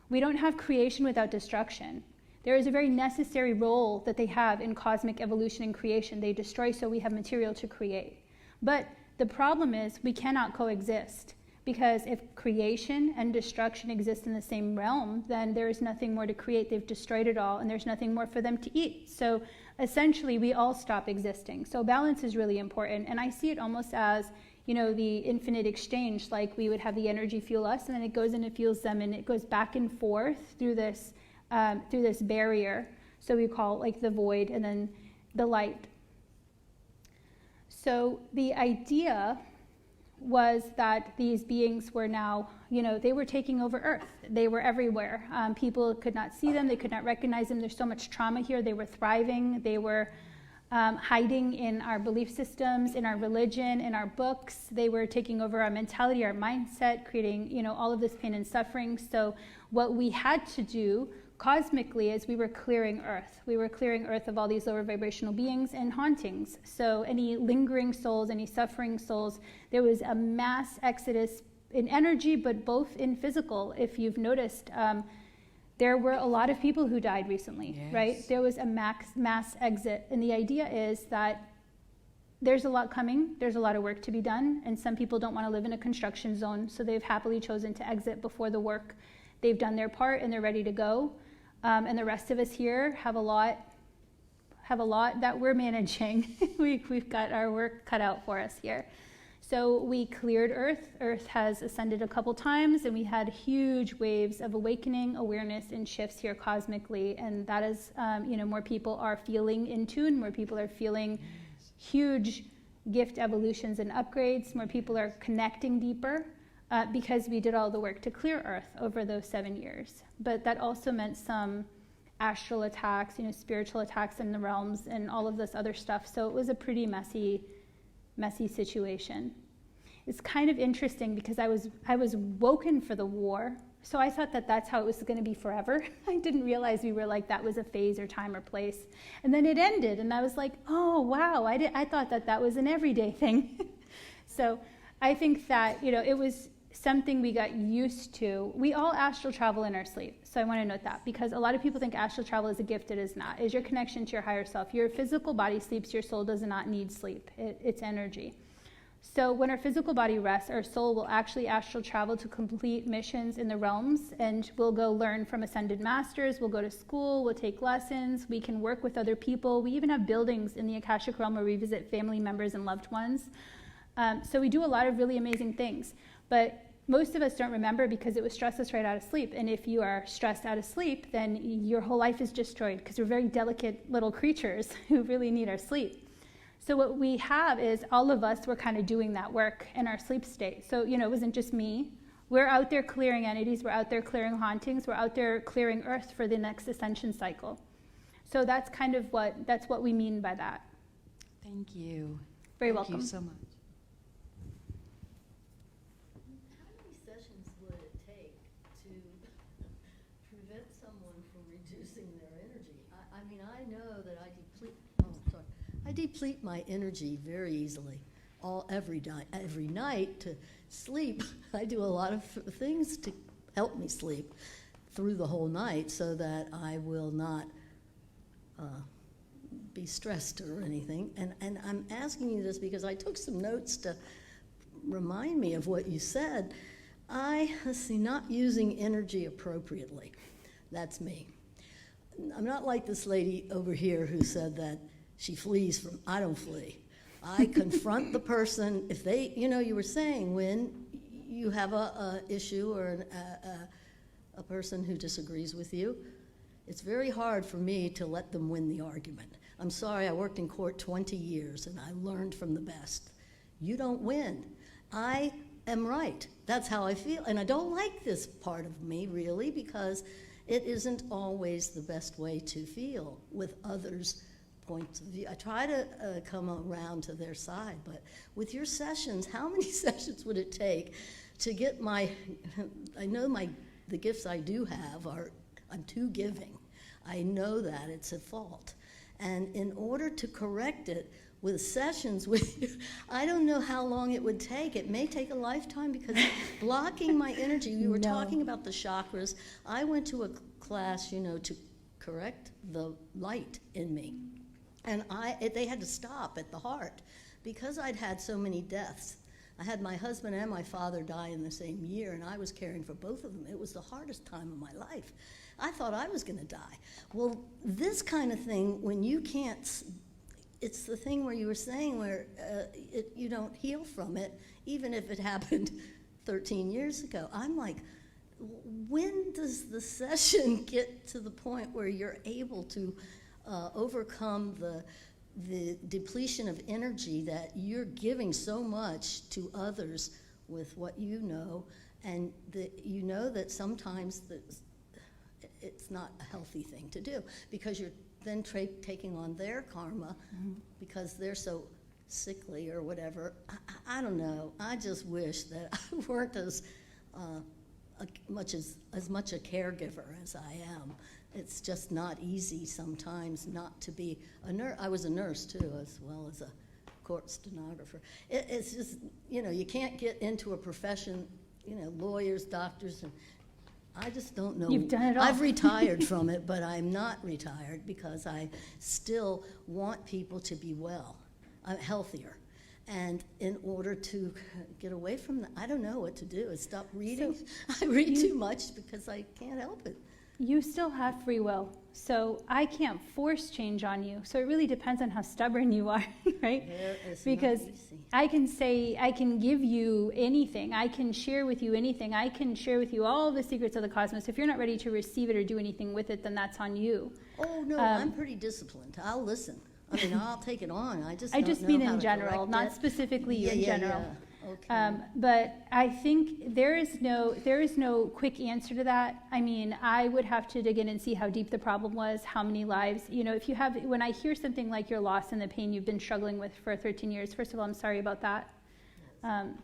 We don't have creation without destruction. There is a very necessary role that they have in cosmic evolution and creation. They destroy so we have material to create. But the problem is we cannot coexist. Because if creation and destruction exist in the same realm, then there is nothing more to create. They've destroyed it all, and there's nothing more for them to eat. So essentially, we all stop existing. So balance is really important. And I see it almost as, the infinite exchange. Like we would have the energy fuel us, and then it goes in and fuels them, and it goes back and forth through this barrier. So we call it like the void and then the light. So the idea was that these beings were now, they were taking over Earth. They were everywhere. People could not see them. They could not recognize them. There's so much trauma here. They were thriving. They were hiding in our belief systems, in our religion, in our books. They were taking over our mentality, our mindset, creating, all of this pain and suffering. So what we had to do cosmically is we were clearing Earth. We were clearing Earth of all these lower vibrational beings and hauntings. So any lingering souls, any suffering souls, there was a mass exodus in energy, but both in physical. If you've noticed, there were a lot of people who died recently, Yes. right? There was a mass exit. And the idea is that there's a lot coming. There's a lot of work to be done. And some people don't want to live in a construction zone, so they've happily chosen to exit before the work. They've done their part and they're ready to go. And the rest of us here have a lot that we're managing. We've got our work cut out for us here. So we cleared Earth. Earth has ascended a couple times, and we had huge waves of awakening, awareness, and shifts here cosmically. And that is, more people are feeling in tune. More people are feeling huge gift evolutions and upgrades. More people are connecting deeper. Because we did all the work to clear Earth over those 7 years. But that also meant some astral attacks, spiritual attacks in the realms and all of this other stuff. So it was a pretty messy situation. It's kind of interesting because I was woken for the war. So I thought that that's how it was going to be forever. I didn't realize we were like, that was a phase or time or place. And then it ended and I was like, oh, wow, I thought that was an everyday thing. So I think that, it was something we got used to. We all astral travel in our sleep. So I want to note that because a lot of people think astral travel is a gift. It is not. It's your connection to your higher self. Your physical body sleeps. Your soul does not need sleep. It's energy. So when our physical body rests, our soul will actually astral travel to complete missions in the realms, and we'll go learn from ascended masters. We'll go to school. We'll take lessons. We can work with other people. We even have buildings in the akashic realm where we visit family members and loved ones. So we do a lot of really amazing things. But most of us don't remember because it would stress us right out of sleep. And if you are stressed out of sleep, then your whole life is destroyed because we're very delicate little creatures who really need our sleep. So what we have is all of us were kind of doing that work in our sleep state. So, it wasn't just me. We're out there clearing entities. We're out there clearing hauntings. We're out there clearing Earth for the next ascension cycle. So that's kind of what we mean by that. Thank you. Very welcome. Thank you so much. How many sessions would it take to prevent someone from reducing their energy? I mean, I know that I deplete my energy very easily. Every night to sleep, I do a lot of things to help me sleep through the whole night so that I will not be stressed or anything. And I'm asking you this because I took some notes to remind me of what you said. Not using energy appropriately. That's me. I'm not like this lady over here who said that she flees from, I don't flee. I confront the person. If they, you were saying when you have a issue or a person who disagrees with you, it's very hard for me to let them win the argument. I'm sorry, I worked in court 20 years and I learned from the best. You don't win. I am right. That's how I feel. And I don't like this part of me, really, because it isn't always the best way to feel with others' points of view. I try to come around to their side, but with your sessions, how many sessions would it take to get I know the gifts I do have I'm too giving. I know that it's a fault. And in order to correct it with sessions with you, I don't know how long it would take. It may take a lifetime because blocking my energy. You were talking about the chakras. I went to a class, to correct the light in me. And they had to stop at the heart because I'd had so many deaths. I had my husband and my father die in the same year, and I was caring for both of them. It was the hardest time of my life. I thought I was going to die. Well, this kind of thing, when you can't, it's the thing where you were saying where you don't heal from it, even if it happened 13 years ago. I'm like, when does the session get to the point where you're able to overcome the depletion of energy that you're giving so much to others with what you know, and you know that sometimes it's not a healthy thing to do, because you're then taking on their karma because they're so sickly or whatever. I don't know. I just wish that I weren't as much a caregiver as I am. It's just not easy sometimes not to be a nurse. I was a nurse too, as well as a court stenographer. It's just, you can't get into a profession, lawyers, doctors, and I just don't know. You've done it all. I've retired from it, but I'm not retired because I still want people to be well, healthier. And in order to get away from that, I don't know what to do. Is stop reading. I read too much because I can't help it. You still have free will, so I can't force change on you. So it really depends on how stubborn you are, right? Because I can say, I can give you anything. I can share with you anything. I can share with you all the secrets of the cosmos. If you're not ready to receive it or do anything with it, then that's on you. Oh, no, I'm pretty disciplined. I'll listen. I mean, I'll take it on. I just mean in general, not specifically you in general. Yeah. Okay. But I think there is no quick answer to that. I mean, I would have to dig in and see how deep the problem was, how many lives. When I hear something like your loss and the pain you've been struggling with for 13 years, first of all, I'm sorry about that.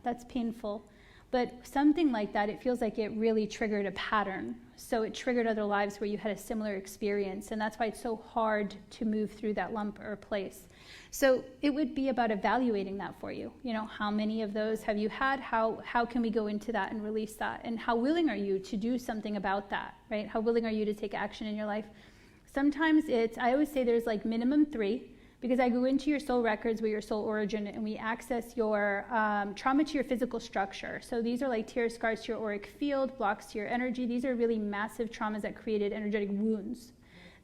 That's painful. But something like that, it feels like it really triggered a pattern. So it triggered other lives where you had a similar experience. And that's why it's so hard to move through that lump or place. So it would be about evaluating that for you. How many of those have you had? How can we go into that and release that? And how willing are you to do something about that, right? How willing are you to take action in your life? Sometimes I always say there's like minimum 3, because I go into your soul records with your soul origin and we access your trauma to your physical structure. So these are like tear scars to your auric field, blocks to your energy. These are really massive traumas that created energetic wounds.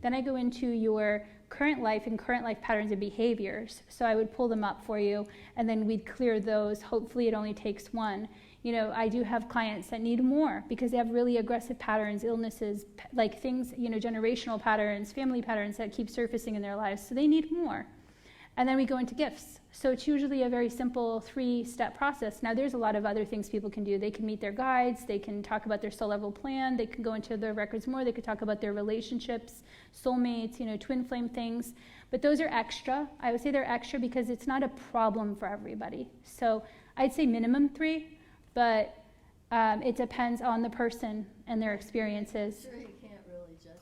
Then I go into your current life and current life patterns and behaviors. So I would pull them up for you and then we'd clear those. Hopefully it only takes one. I do have clients that need more because they have really aggressive patterns, illnesses, like things, generational patterns, family patterns that keep surfacing in their lives. So they need more. And then we go into gifts. So it's usually a very simple 3-step process. Now there's a lot of other things people can do. They can meet their guides. They can talk about their soul level plan. They can go into their records more. They could talk about their relationships, soulmates, twin flame things. But those are extra. I would say they're extra because it's not a problem for everybody. So I'd say minimum 3. But it depends on the person and their experiences. Sure, you can't really judge.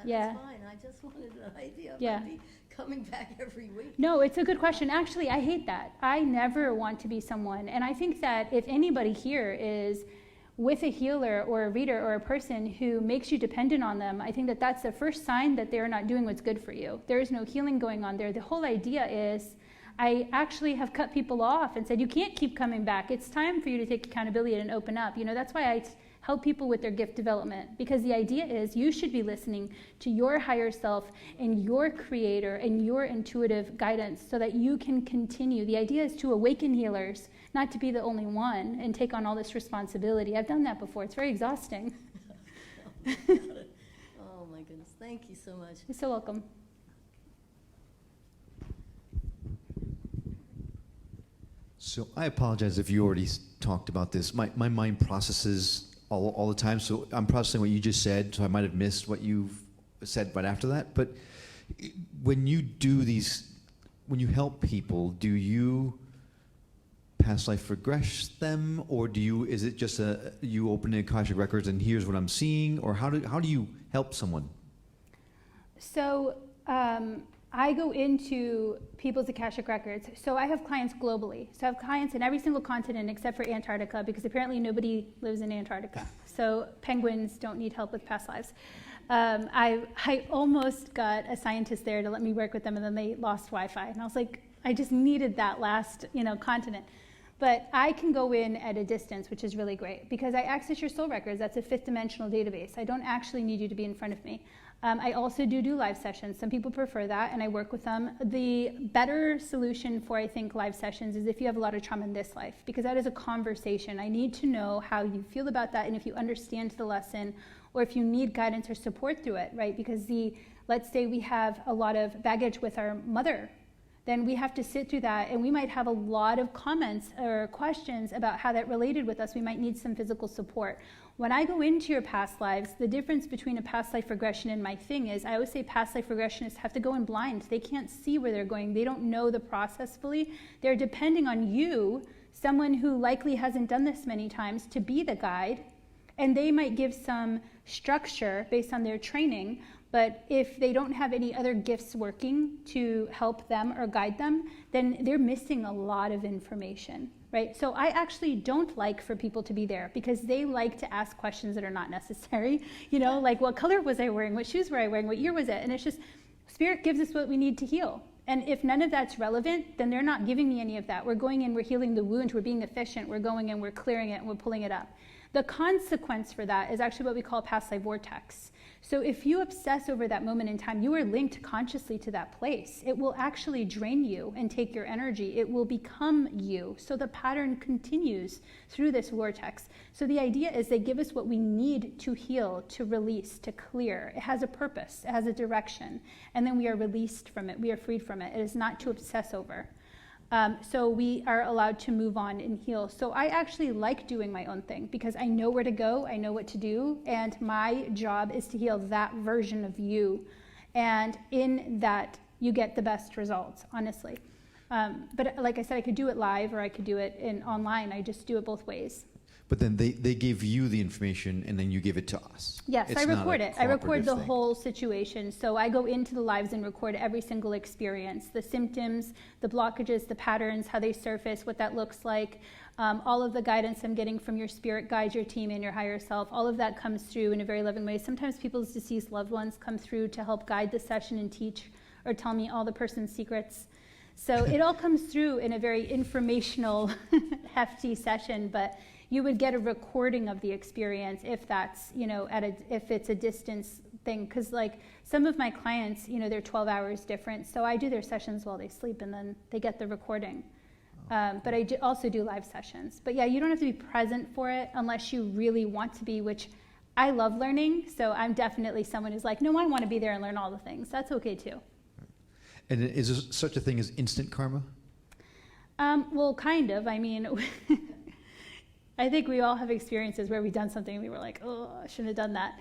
Yeah. That's fine. I just wanted an idea of Yeah. maybe coming back every week. No, it's a good question. Actually, I hate that. I never want to be someone. And I think that if anybody here is with a healer or a reader or a person who makes you dependent on them, I think that that's the first sign that they're not doing what's good for you. There is no healing going on there. The whole idea is I actually have cut people off and said, you can't keep coming back. It's time for you to take accountability and open up. That's why I help people with their gift development, because the idea is you should be listening to your higher self and your creator and your intuitive guidance so that you can continue. The idea is to awaken healers, not to be the only one and take on all this responsibility. I've done that before. It's very exhausting. Oh my goodness. Thank you so much. You're so welcome. So I apologize if you already talked about this. My mind processes all the time, so I'm processing what you just said, so I might have missed what you've said right after that. But when you do these, when you help people, do you past life regress them, or is it just you open the akashic records and here's what I'm seeing, or how do you help someone? So I go into people's akashic records. So I have clients globally. So I have clients in every single continent except for Antarctica, because apparently nobody lives in Antarctica. So penguins don't need help with past lives. I almost got a scientist there to let me work with them, and then they lost Wi-Fi. And I was like, I just needed that last, continent. But I can go in at a distance, which is really great, because I access your soul records. That's a 5th dimensional database. I don't actually need you to be in front of me. I also do live sessions. Some people prefer that, and I work with them. The better solution for, I think, live sessions is if you have a lot of trauma in this life, because that is a conversation. I need to know how you feel about that, and if you understand the lesson, or if you need guidance or support through it, right? Because let's say we have a lot of baggage with our mother, then we have to sit through that, and we might have a lot of comments or questions about how that related with us. We might need some physical support. When I go into your past lives, the difference between a past life regression and my thing is, I always say past life regressionists have to go in blind. They can't see where they're going. They don't know the process fully. They're depending on you, someone who likely hasn't done this many times, to be the guide, and they might give some structure based on their training. But if they don't have any other gifts working to help them or guide them, then they're missing a lot of information, right? So I actually don't like for people to be there, because they like to ask questions that are not necessary. You know, like, what color was I wearing? What shoes were I wearing? What year was it? And it's just, Spirit gives us what we need to heal. And if none of that's relevant, then they're not giving me any of that. We're going in, we're healing the wound, we're being efficient, we're going in, we're clearing it, and we're pulling it up. The consequence for that is actually what we call past life vortex. So if you obsess over that moment in time, you are linked consciously to that place. It will actually drain you and take your energy. It will become you. So the pattern continues through this vortex. So the idea is they give us what we need to heal, to release, to clear. It has a purpose. It has a direction. And then we are released from it. We are freed from it. It is not to obsess over. So we are allowed to move on and heal. So I actually like doing my own thing, because I know where to go, I know what to do, and my job is to heal that version of you. And in that, you get the best results, honestly. But like I said, I could do it live or I could do it online. I just do it both ways. But then they give you the information and then you give it to us. Yes, It's I not record a it. I record cooperative the thing. whole situation. So I go into the lives and record every single experience, the symptoms, the blockages, the patterns, how they surface, what that looks like, all of the guidance I'm getting from your spirit guides, your team, and your higher self. All of that comes through in a very loving way. Sometimes people's deceased loved ones come through to help guide the session and teach or tell me all the person's secrets. So it all comes through in a very informational, hefty session, but you would get a recording of the experience if that's, you know, if it's a distance thing. Because like some of my clients, you know, they're 12 hours different. So I do their sessions while they sleep and then they get the recording. But I also do live sessions. But yeah, you don't have to be present for it unless you really want to be, which I love learning. So I'm definitely someone who's like, no, I want to be there and learn all the things. That's okay too. And is there such a thing as instant karma? Well, kind of. I mean, I think we all have experiences where we've done something and we were like, oh, I shouldn't have done that.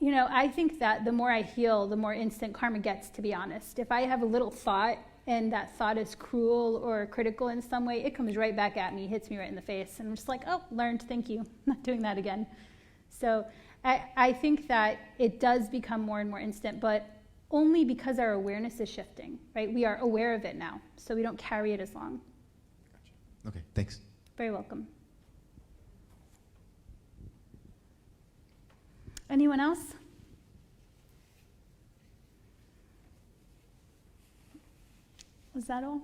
You know, I think that the more I heal, the more instant karma gets, to be honest. If I have a little thought and that thought is cruel or critical in some way, it comes right back at me, hits me right in the face. And I'm just like, oh, learned, thank you. I'm not doing that again. So I think that it does become more and more instant, but only because our awareness is shifting, right? We are aware of it now, so we don't carry it as long. Okay, thanks. Very welcome. Anyone else? Was that all?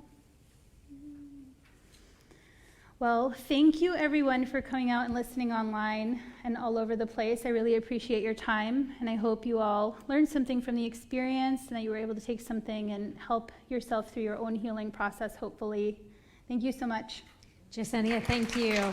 Well, thank you everyone for coming out and listening online and all over the place. I really appreciate your time, and I hope you all learned something from the experience and that you were able to take something and help yourself through your own healing process, hopefully. Thank you so much. Jessenia, thank you.